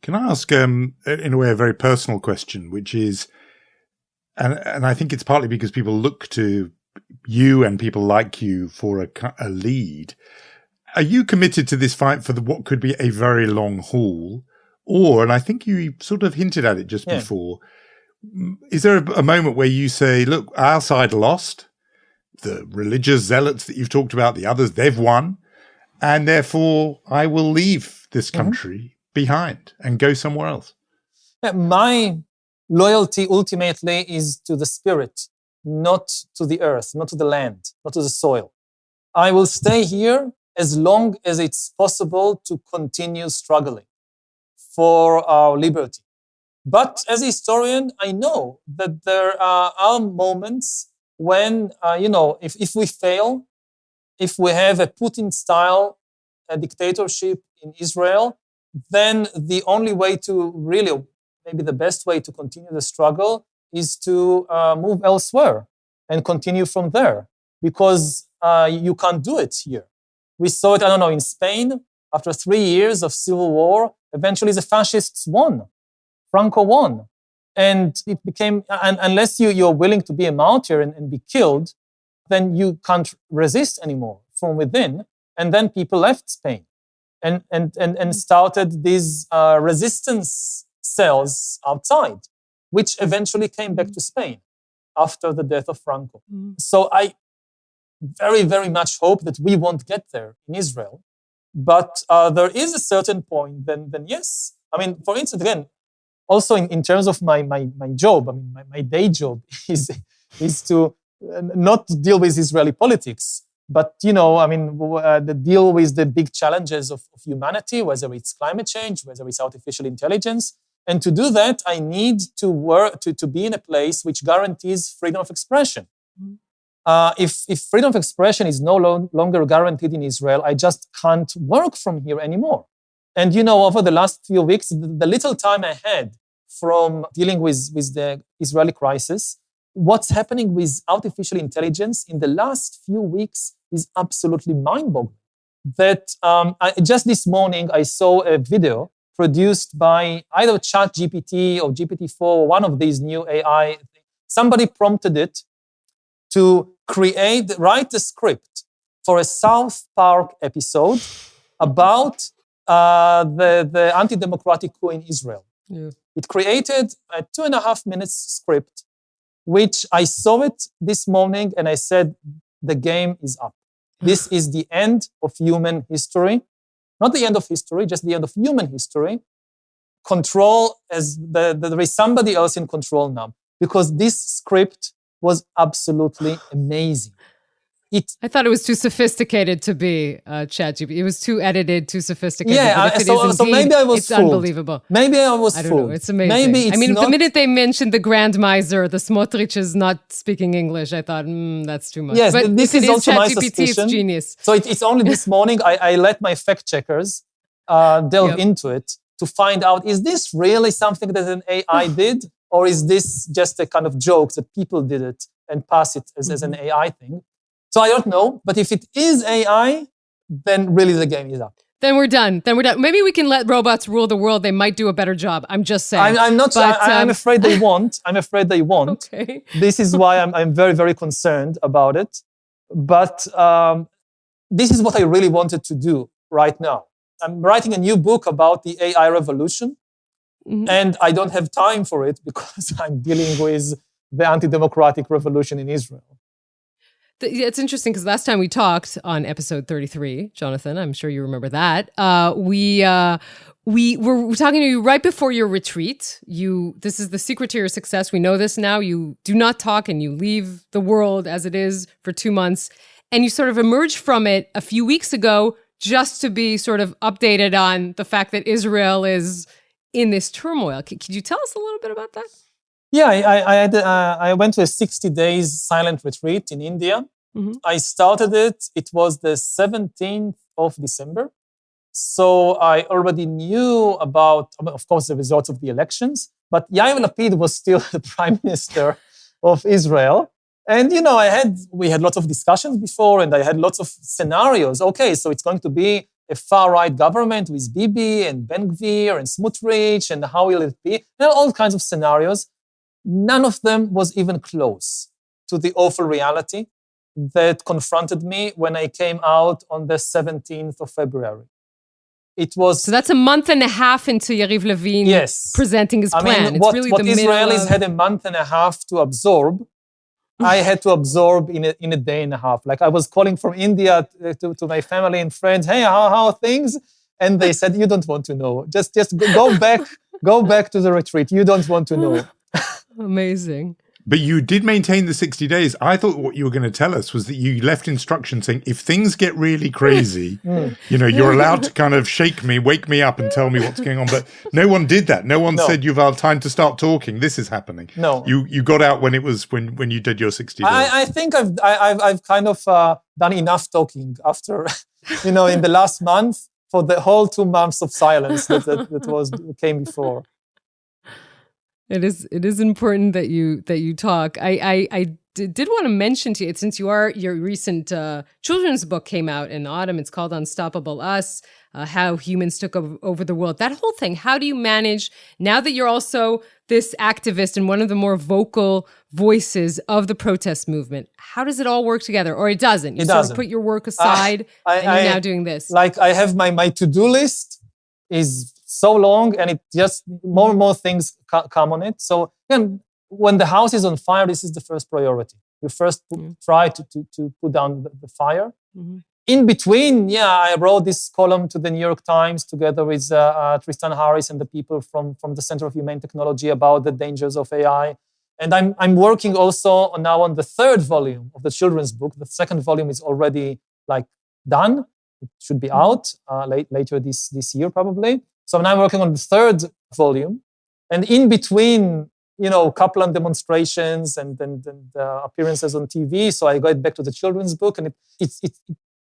Can I ask, in a way, a very personal question, which is, and I think it's partly because people look to you and people like you for a lead. Are you committed to this fight for what could be a very long haul? Or, and I think you sort of hinted at it just before, is there a moment where you say, look, our side lost, the religious zealots that you've talked about, the others, they've won, and therefore I will leave this country behind and go somewhere else? My loyalty ultimately is to the spirit, not to the earth, not to the land, not to the soil. I will stay here as long as it's possible to continue struggling for our liberty. But as a historian, I know that there are moments when, if we fail, if we have a Putin-style dictatorship in Israel, then the only way to really, maybe the best way to continue the struggle is to move elsewhere and continue from there, because you can't do it here. We saw it, in Spain, after 3 years of civil war, eventually the fascists won. Franco won. And it became, unless you're willing to be a martyr and be killed, then you can't resist anymore from within. And then people left Spain and started these resistance cells outside, which eventually came back to Spain after the death of Franco. So I very, very much hope that we won't get there in Israel. But there is a certain point, then yes. For instance, again, also in terms of my job, my day job is to not deal with Israeli politics, but, the deal with the big challenges of humanity, whether it's climate change, whether it's artificial intelligence. And to do that, I need to work, to be in a place which guarantees freedom of expression. If freedom of expression is no longer guaranteed in Israel, I just can't work from here anymore. And, over the last few weeks, the little time I had from dealing with the Israeli crisis, what's happening with artificial intelligence in the last few weeks is absolutely mind-boggling. That just this morning, I saw a video produced by either ChatGPT or GPT-4, one of these new AI. Somebody prompted it to write a script for a South Park episode about the anti-democratic coup in Israel. Yeah. It created a 2.5 minutes script, which I saw it this morning and I said, the game is up. This is the end of human history. Not the end of history, just the end of human history. Control, there is somebody else in control now. Because this script was absolutely amazing. I thought it was too sophisticated to be ChatGPT. It was too edited, too sophisticated. Yeah, so maybe I was fooled. It's unbelievable. Maybe I was fooled. I don't know, it's amazing. Maybe it's the minute they mentioned the Grand Miser, the Smotrich is not speaking English, I thought, that's too much. Yes, but this is also my ChatGPT, suspicion. It's genius. So it's only this morning I let my fact checkers delve into it to find out, is this really something that an AI did? Or is this just a kind of joke that people did it and pass it as an AI thing? So I don't know, but if it is AI, then really the game is up. Then we're done. Maybe we can let robots rule the world. They might do a better job. I'm just saying. I'm not. But, I'm afraid they won't. Okay. This is why I'm very, very concerned about it. But this is what I really wanted to do right now. I'm writing a new book about the AI revolution, and I don't have time for it because I'm dealing with the anti-democratic revolution in Israel. It's interesting because last time we talked on episode 33, Jonathan, I'm sure you remember that. We were talking to you right before your retreat. This is the secret to your success. We know this now. You do not talk and you leave the world as it is for 2 months. And you sort of emerged from it a few weeks ago just to be sort of updated on the fact that Israel is in this turmoil. Could you tell us a little bit about that? Yeah, I went to a 60 days silent retreat in India. I started it. It was the 17th of December. So I already knew about, of course, the results of the elections. But Yair Lapid was still the prime minister of Israel. And, we had lots of discussions before, and I had lots of scenarios. Okay, so it's going to be a far-right government with Bibi and Ben Gvir and Smotrich, and how will it be? All kinds of scenarios. None of them was even close to the awful reality that confronted me when I came out on the 17th of February. It was... So that's a month and a half into Yariv Levin presenting his plan. What Israelis had a month and a half to absorb, I had to absorb in a day and a half. Like I was calling from India to my family and friends, hey, how are things? And they said, you don't want to know. Just go back to the retreat. You don't want to know. Amazing. But you did maintain the 60 days. I thought what you were going to tell us was that you left instructions saying, if things get really crazy, you're allowed to kind of shake me, wake me up and tell me what's going on. But no one did that. No one said, Yuval, time to start talking. This is happening. No. You got out when it was when you did your 60 days. I think I've kind of done enough talking after, in the last month for the whole 2 months of silence that came before. It is important that you talk. I did want to mention to you, since your recent children's book came out in autumn. It's called Unstoppable Us, How Humans Took Over the World. That whole thing, how do you manage, now that you're also this activist and one of the more vocal voices of the protest movement, how does it all work together? Or it doesn't? You sort of put your work aside and you're now doing this. Like I have my to-do list is so long, and it just more and more things come on it. So again, when the house is on fire, this is the first priority. You first try to put down the fire. Mm-hmm. In between, I wrote this column to the New York Times together with Tristan Harris and the people from the Center of Humane Technology about the dangers of AI. And I'm working also now on the 3rd volume of the children's book. The 2nd volume is already done. It should be out later this year probably. So now I'm working on the 3rd volume. And in between, Kaplan demonstrations and appearances on TV, so I got back to the children's book. And it's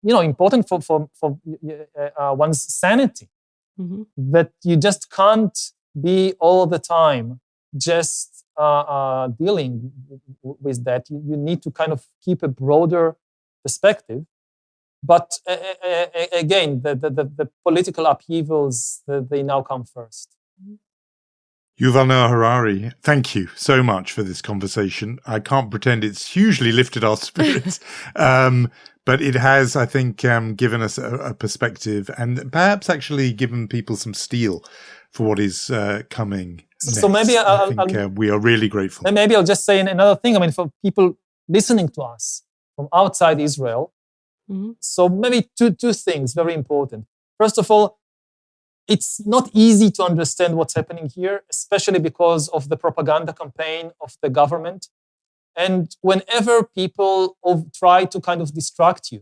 important for one's sanity, that you just can't be all the time just dealing with that. You need to kind of keep a broader perspective. But again, the political upheavals, they now come first. Yuval Noah Harari, thank you so much for this conversation. I can't pretend it's hugely lifted our spirits, but it has, I think, given us a perspective and perhaps actually given people some steel for what is coming next. So maybe I think we are really grateful. And maybe I'll just say another thing. For people listening to us from outside Israel, so maybe two things, very important. First of all, it's not easy to understand what's happening here, especially because of the propaganda campaign of the government. And whenever people try to kind of distract you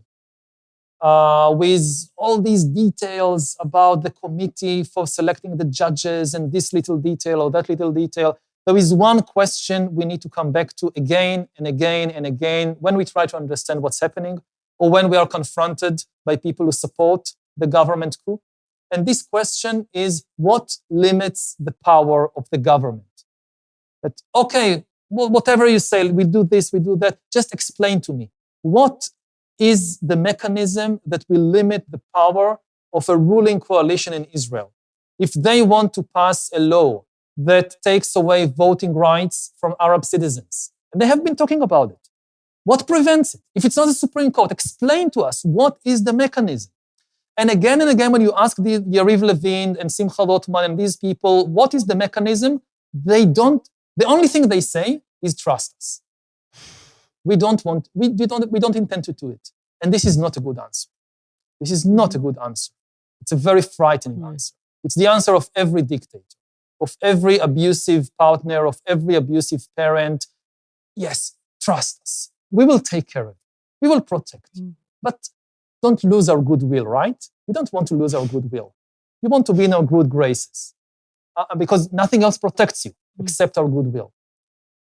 with all these details about the committee for selecting the judges and this little detail or that little detail, there is one question we need to come back to again and again and again when we try to understand what's happening, or when we are confronted by people who support the government coup. And this question is, what limits the power of the government? That, okay, well, whatever you say, we do this, we do that, just explain to me. What is the mechanism that will limit the power of a ruling coalition in Israel? If they want to pass a law that takes away voting rights from Arab citizens, and they have been talking about it, what prevents it? If it's not the Supreme Court, explain to us what is the mechanism. And again, when you ask the Yariv Levin and Simcha Rotman and these people, what is the mechanism? The only thing they say is trust us. We don't intend to do it. And this is not a good answer. This is not a good answer. It's a very frightening answer. It's the answer of every dictator, of every abusive partner, of every abusive parent. Yes, trust us. We will take care of it. We will protect. But don't lose our goodwill, right? We don't want to lose our goodwill. We want to be in our good graces because nothing else protects you except our goodwill.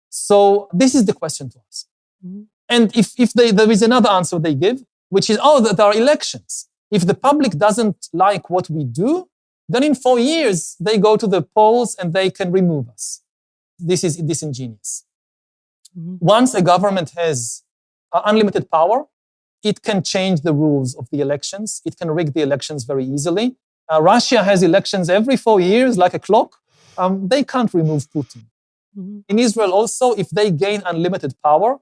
So this is the question to us. And if there is another answer they give, which is, that there are elections. If the public doesn't like what we do, then in 4 years, they go to the polls and they can remove us. This is disingenuous. Once a government has unlimited power, it can change the rules of the elections. It can rig the elections very easily. Russia has elections every 4 years, like a clock. They can't remove Putin. In Israel also, if they gain unlimited power,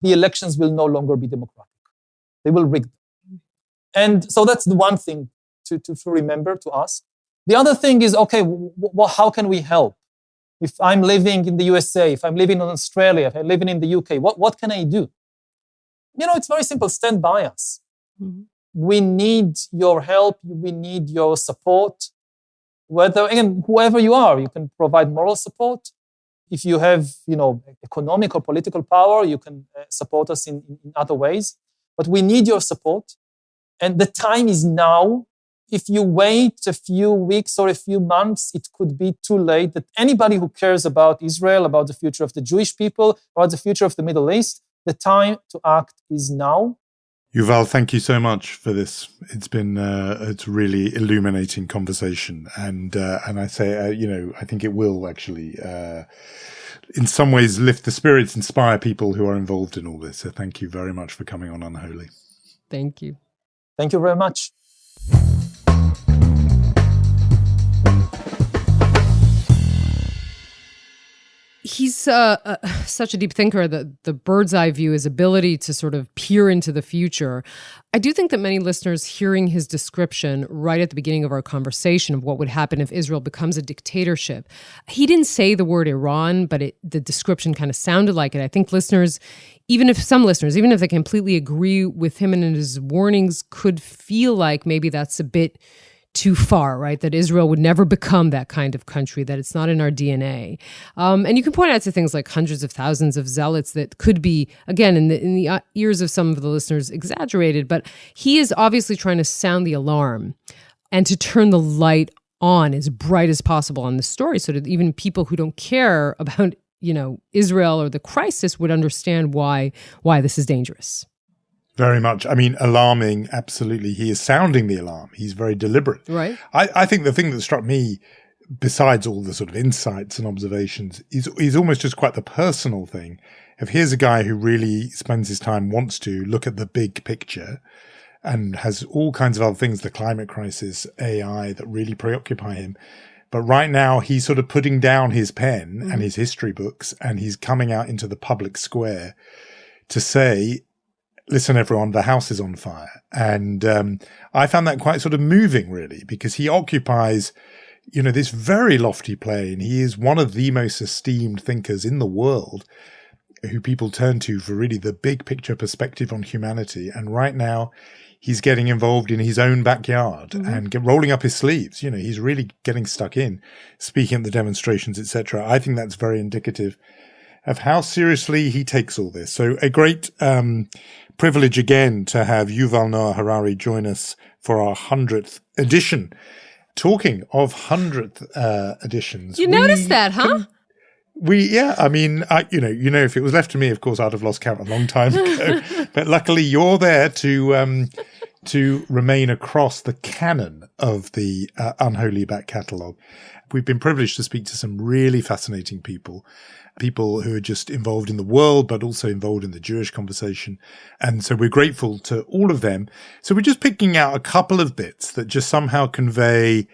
the elections will no longer be democratic. They will rig them. And so that's the one thing to remember, to ask. The other thing is, okay, how can we help? If I'm living in the USA, if I'm living in Australia, if I'm living in the UK, what can I do? It's very simple. Stand by us. We need your help. We need your support. Whoever you are, you can provide moral support. If you have, economic or political power, you can support us in other ways. But we need your support. And the time is now. If you wait a few weeks or a few months, it could be too late. That anybody who cares about Israel, about the future of the Jewish people, about the future of the Middle East, the time to act is now. Yuval, thank you so much for this. It's been it's a really illuminating conversation, and I say I think it will actually in some ways lift the spirits, inspire people who are involved in all this. So thank you very much for coming on Unholy. Thank you. Thank you very much. He's such a deep thinker that the bird's eye view, his ability to sort of peer into the future. I do think that many listeners hearing his description right at the beginning of our conversation of what would happen if Israel becomes a dictatorship, he didn't say the word Iran, but the description kind of sounded like it. I think listeners, even if they completely agree with him and his warnings, could feel like maybe that's a bit too far, right? That Israel would never become that kind of country, that it's not in our DNA. And you can point out to things like hundreds of thousands of zealots that could be, again, in the ears of some of the listeners, exaggerated, but he is obviously trying to sound the alarm and to turn the light on as bright as possible on the story so that even people who don't care about, Israel or the crisis would understand why this is dangerous. Very much. I mean, alarming, absolutely. He is sounding the alarm. He's very deliberate. Right. I think the thing that struck me, besides all the sort of insights and observations, is almost just quite the personal thing of here's a guy who really spends his time, wants to look at the big picture and has all kinds of other things, the climate crisis, AI, that really preoccupy him. But right now he's sort of putting down his pen and his history books, and he's coming out into the public square to say, listen, everyone, the house is on fire. And I found that quite sort of moving, really, because he occupies, this very lofty plane. He is one of the most esteemed thinkers in the world who people turn to for really the big picture perspective on humanity. And right now he's getting involved in his own backyard and rolling up his sleeves. He's really getting stuck in, speaking at the demonstrations, etc. I think that's very indicative of how seriously he takes all this. So a great privilege again to have Yuval Noah Harari join us for our 100th edition. Talking of 100th editions. You noticed that, huh? If it was left to me, of course, I'd have lost count a long time ago. But luckily you're there to remain across the canon of the Unholy back catalogue. We've been privileged to speak to some really fascinating people who are just involved in the world, but also involved in the Jewish conversation. And so we're grateful to all of them. So we're just picking out a couple of bits that just somehow convey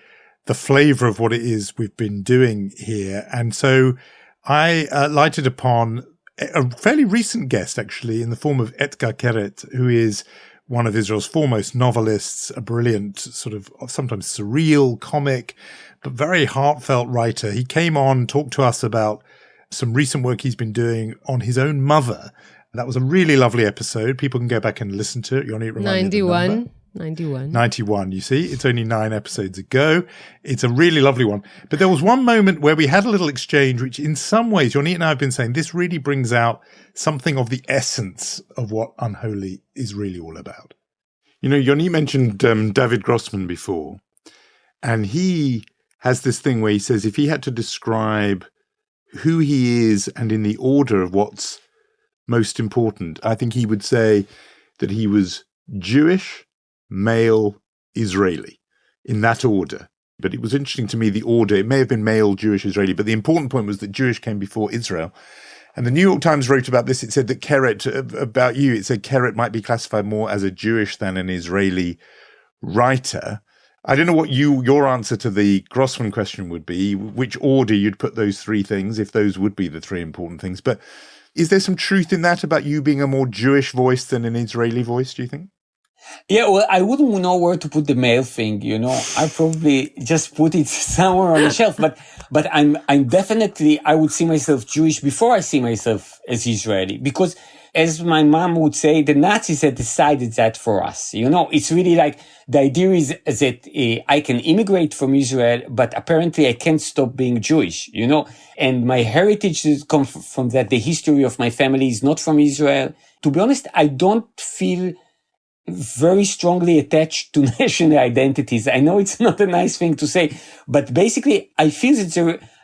the flavor of what it is we've been doing here. And so I lighted upon a fairly recent guest, actually, in the form of Etgar Keret, who is one of Israel's foremost novelists, a brilliant sort of sometimes surreal comic, but very heartfelt writer. He came on, talked to us about some recent work he's been doing on his own mother. That was a really lovely episode. People can go back and listen to it. Yonit, remind me of the number. 91. You see, it's only 9 episodes ago. It's a really lovely one. But there was one moment where we had a little exchange, which in some ways, Yonit and I have been saying, this really brings out something of the essence of what Unholy is really all about. Yonit mentioned David Grossman before, and he has this thing where he says if he had to describe who he is and in the order of what's most important, I think he would say that he was Jewish, male, Israeli, in that order. But it was interesting to me, the order. It may have been male, Jewish, Israeli, but the important point was that Jewish came before Israel. And the New York Times wrote about this. It said that Keret, about you, it said Keret might be classified more as a Jewish than an Israeli writer. I don't know what your answer to the Grossman question would be, which order you'd put those three things, if those would be the three important things. But is there some truth in that about you being a more Jewish voice than an Israeli voice, do you think? Yeah, well, I wouldn't know where to put the male thing, I probably just put it somewhere on the shelf, but I'm definitely, I would see myself Jewish before I see myself as Israeli, because as my mom would say, the Nazis had decided that for us. It's really like the idea is that I can immigrate from Israel, but apparently I can't stop being Jewish, and my heritage comes from that. The history of my family is not from Israel. To be honest, I don't feel very strongly attached to national identities. I know it's not a nice thing to say, but basically I feel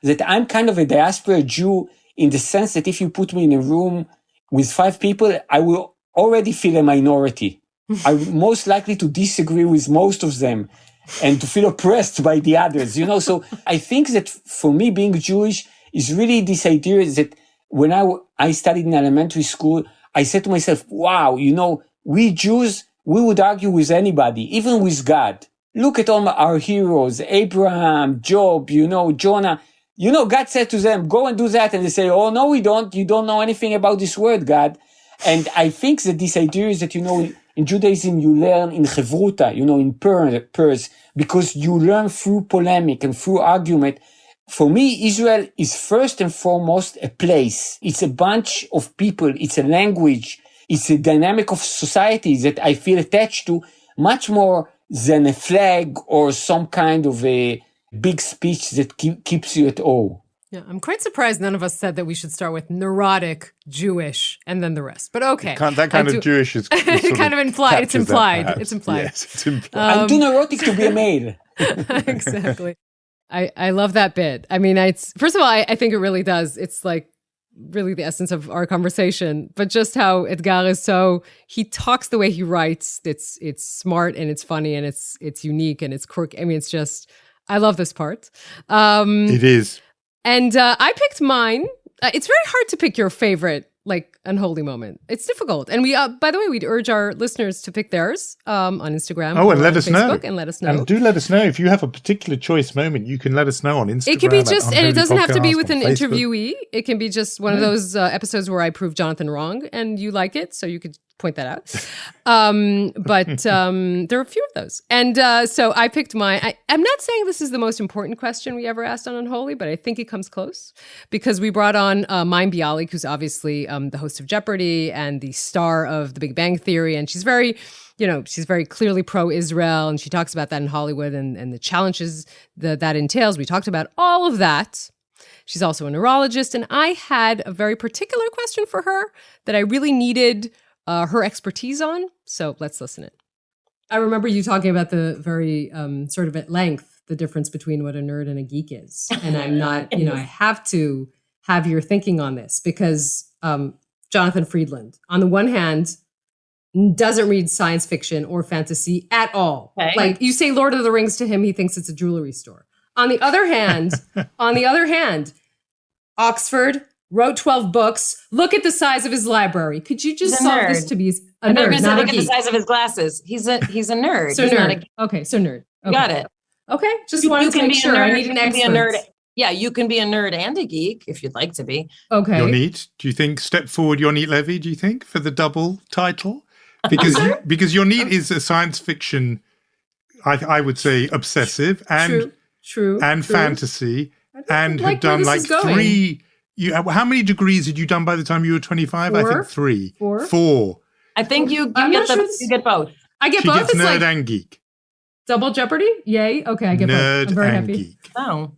that I'm kind of a diaspora Jew in the sense that if you put me in a room with 5 people, I will already feel a minority. I'm most likely to disagree with most of them and to feel oppressed by the others, So I think that for me, being Jewish is really this idea that when I studied in elementary school, I said to myself, wow, we Jews, we would argue with anybody, even with God. Look at all our heroes, Abraham, Job, Jonah. God said to them, go and do that. And they say, oh, no, we don't. You don't know anything about this word, God. And I think that this idea is that, in Judaism, you learn in chevruta, in pairs, because you learn through polemic and through argument. For me, Israel is first and foremost a place. It's a bunch of people. It's a language. It's a dynamic of society that I feel attached to much more than a flag or some kind of a big speech that keeps you at awe. Yeah, I'm quite surprised none of us said that we should start with neurotic, Jewish, and then the rest. But okay. That kind of Jewish is kind of implied. It's implied. It's implied. Yes, it's implied. I'm too neurotic to be a male. Exactly. I love that bit. I mean, first of all, I think it really does. It's like really the essence of our conversation, but just how Edgar is he talks the way he writes. It's smart and it's funny and it's unique and it's quirky. I mean, it's just, I love this part. It is. And I picked mine. It's very hard to pick your favorite, unholy moment. It's difficult. And we, by the way, we'd urge our listeners to pick theirs on Instagram. Oh, and let us know. And let us know. And do let us know if you have a particular choice moment. You can let us know on Instagram. It can be just, and it doesn't have to be with an Facebook. interviewee. It can be just one of those episodes where I prove Jonathan wrong and you like it, so you could point that out. But there are a few of those. And so I picked mine. I'm not saying this is the most important question we ever asked on Unholy, but I think it comes close because we brought on Mayim Bialik, who's obviously the host of Jeopardy and the star of The Big Bang Theory. And she's very, she's very clearly pro-Israel. And she talks about that in Hollywood and the challenges that entails. We talked about all of that. She's also a neurologist. And I had a very particular question for her that I really needed her expertise on. So let's listen it. I remember you talking about the very sort of at length, the difference between what a nerd and a geek is. And I'm not, I have to have your thinking on this because Jonathan Friedland, on the one hand, doesn't read science fiction or fantasy at all. Okay. Like you say Lord of the Rings to him, he thinks it's a jewelry store. On the other hand, Oxford, wrote 12 books. Look at the size of his library. Could you just solve this to be a nerd? Look at the size of his glasses. He's a nerd. So nerd. Okay, so nerd. Okay. Got it. Okay, just wanted to make sure. I need an expert. Yeah, you can be a nerd and a geek if you'd like to be. Okay. Yonit, do you think step forward Yonit Levy, do you think, for the double title? Because Yonit is a science fiction, I would say, obsessive and true and fantasy and have done like 3. How many degrees had you done by the time you were 25? 4? I think 3. 4. I think you get both. I get she both. Gets nerd and geek. Double Jeopardy? Yay. Okay, I get nerd both. I'm very and happy. Geek. Oh.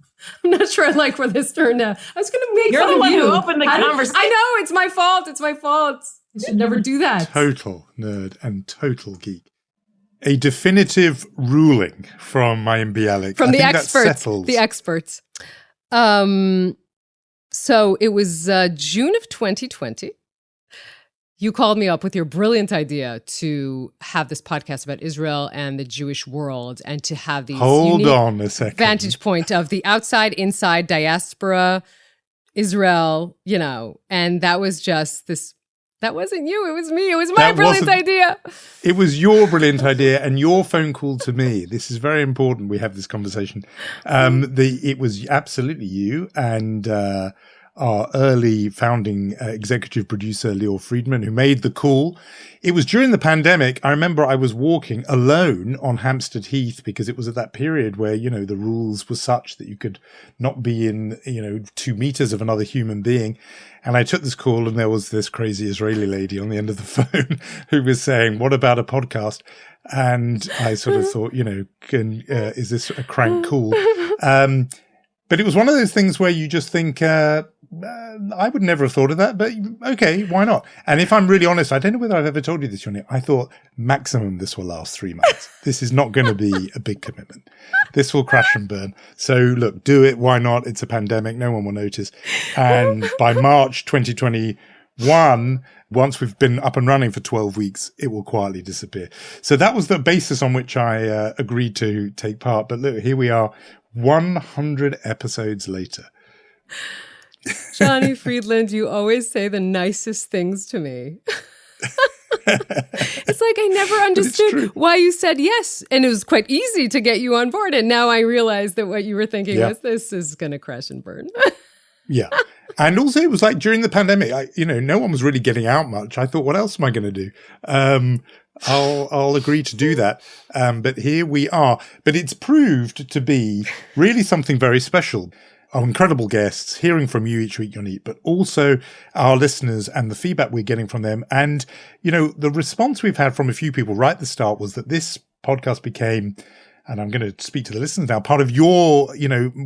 I'm not sure I like where this turned out. I was going to make You're fun the of one you. who opened the conversation. I know. It's my fault. I should never do that. Total nerd and total geek. A definitive ruling from Mayim Bialik. From the experts. The experts. So it was June of 2020. You called me up with your brilliant idea to have this podcast about Israel and the Jewish world and to have these Hold on a second. vantage point of the outside, inside diaspora Israel, and that was just this. That wasn't you. It was me. It was my brilliant idea. It was your brilliant idea and your phone call to me. This is very important. We have this conversation. It was absolutely you and our early founding executive producer, Lior Friedman, who made the call. It was during the pandemic. I remember I was walking alone on Hampstead Heath because it was at that period where, the rules were such that you could not be in, 2 meters of another human being. And I took this call and there was this crazy Israeli lady on the end of the phone who was saying, what about a podcast? And I sort of thought, is this a crank call? But it was one of those things where you just think, I would never have thought of that, but okay, why not? And if I'm really honest, I don't know whether I've ever told you this, Yonit. I thought maximum this will last 3 months. This is not going to be a big commitment. This will crash and burn. So look, do it. Why not? It's a pandemic. No one will notice. And by March 2021, once we've been up and running for 12 weeks, it will quietly disappear. So that was the basis on which I agreed to take part. But look, here we are 100 episodes later. Johnny Friedland, you always say the nicest things to me. It's like I never understood why you said yes. And it was quite easy to get you on board. And now I realize that what you were thinking was, this is going to crash and burn. Yeah. And also it was like during the pandemic, no one was really getting out much. I thought, what else am I going to do? I'll agree to do that. But here we are. But it's proved to be really something very special. Our incredible guests, hearing from you each week, Yonit, but also our listeners and the feedback we're getting from them. And, the response we've had from a few people right at the start was that this podcast became, and I'm going to speak to the listeners now, part of your,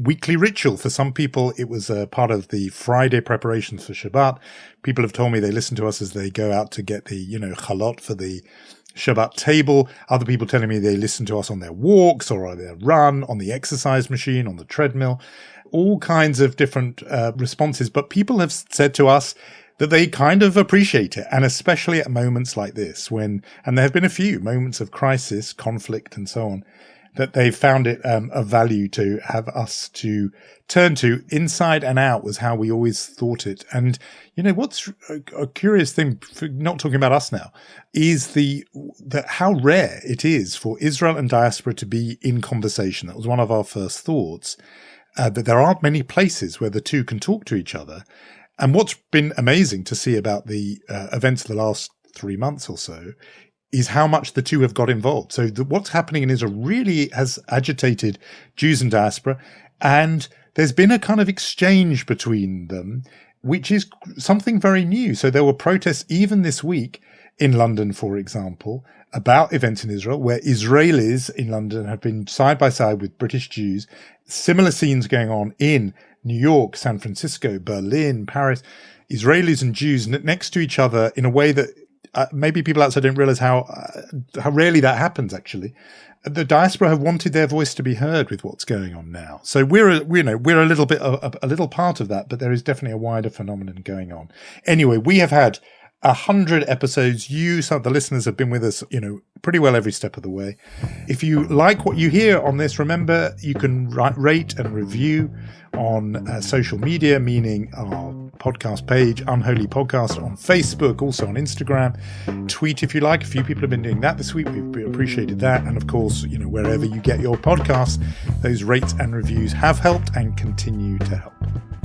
weekly ritual. For some people, it was a part of the Friday preparations for Shabbat. People have told me they listen to us as they go out to get the, chalot for the Shabbat table. Other people telling me they listen to us on their walks or on their run, on the exercise machine, on the treadmill. All kinds of different responses. But people have said to us that they kind of appreciate it. And especially at moments like this and there have been a few moments of crisis, conflict and so on, that they've found it of value to have us to turn to. Inside and out was how we always thought it. And, what's a curious thing, for not talking about us now, is that how rare it is for Israel and diaspora to be in conversation. That was one of our first thoughts. That there aren't many places where the two can talk to each other. And what's been amazing to see about the events of the last 3 months or so is how much the two have got involved. So what's happening in Israel really has agitated Jews and diaspora. And there's been a kind of exchange between them, which is something very new. So there were protests even this week in London, for example, about events in Israel, where Israelis in London have been side by side with British Jews. Similar scenes going on in New York, San Francisco, Berlin, Paris. Israelis and Jews next to each other in a way that maybe people outside don't realize how rarely that happens, actually. The diaspora have wanted their voice to be heard with what's going on now. So we're a little bit, a little part of that, but there is definitely a wider phenomenon going on. Anyway, we have had 100 episodes. Some of the listeners have been with us, pretty well every step of the way. If you like what you hear on this, remember you can rate and review on social media, meaning our podcast page, Unholy Podcast, on Facebook, also on Instagram. Tweet if you like. A few people have been doing that this week. We've appreciated that. And of course, wherever you get your podcasts, those rates and reviews have helped and continue to help.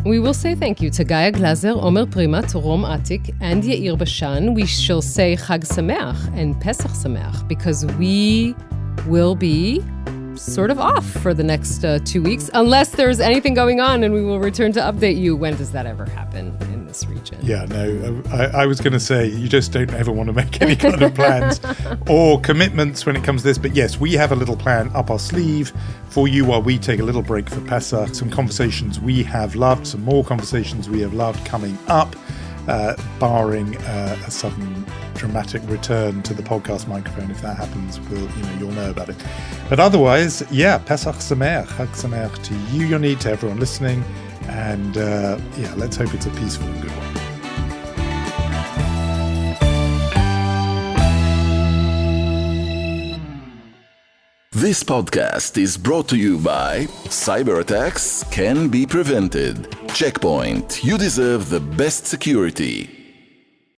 We will say thank you to Gaia Glazer, Omer Primat, Rom Atik, and Yair Bashan. We shall say Chag Sameach and Pesach Sameach because we will be sort of off for the next 2 weeks, unless there's anything going on, and we will return to update you. When does that ever happen in this region? Yeah, no, I was going to say, you just don't ever want to make any kind of plans or commitments when it comes to this. But yes, we have a little plan up our sleeve for you while we take a little break for Pesach. Some conversations we have loved, some more conversations we have loved coming up, barring a sudden dramatic return to the podcast microphone. If that happens, you'll know about it. But otherwise, Pesach Sameach, Chag Sameach to you, Yonit, to everyone listening, and let's hope it's a peaceful and good one. This podcast is brought to you by cyber attacks can be prevented. Checkpoint. You deserve the best security.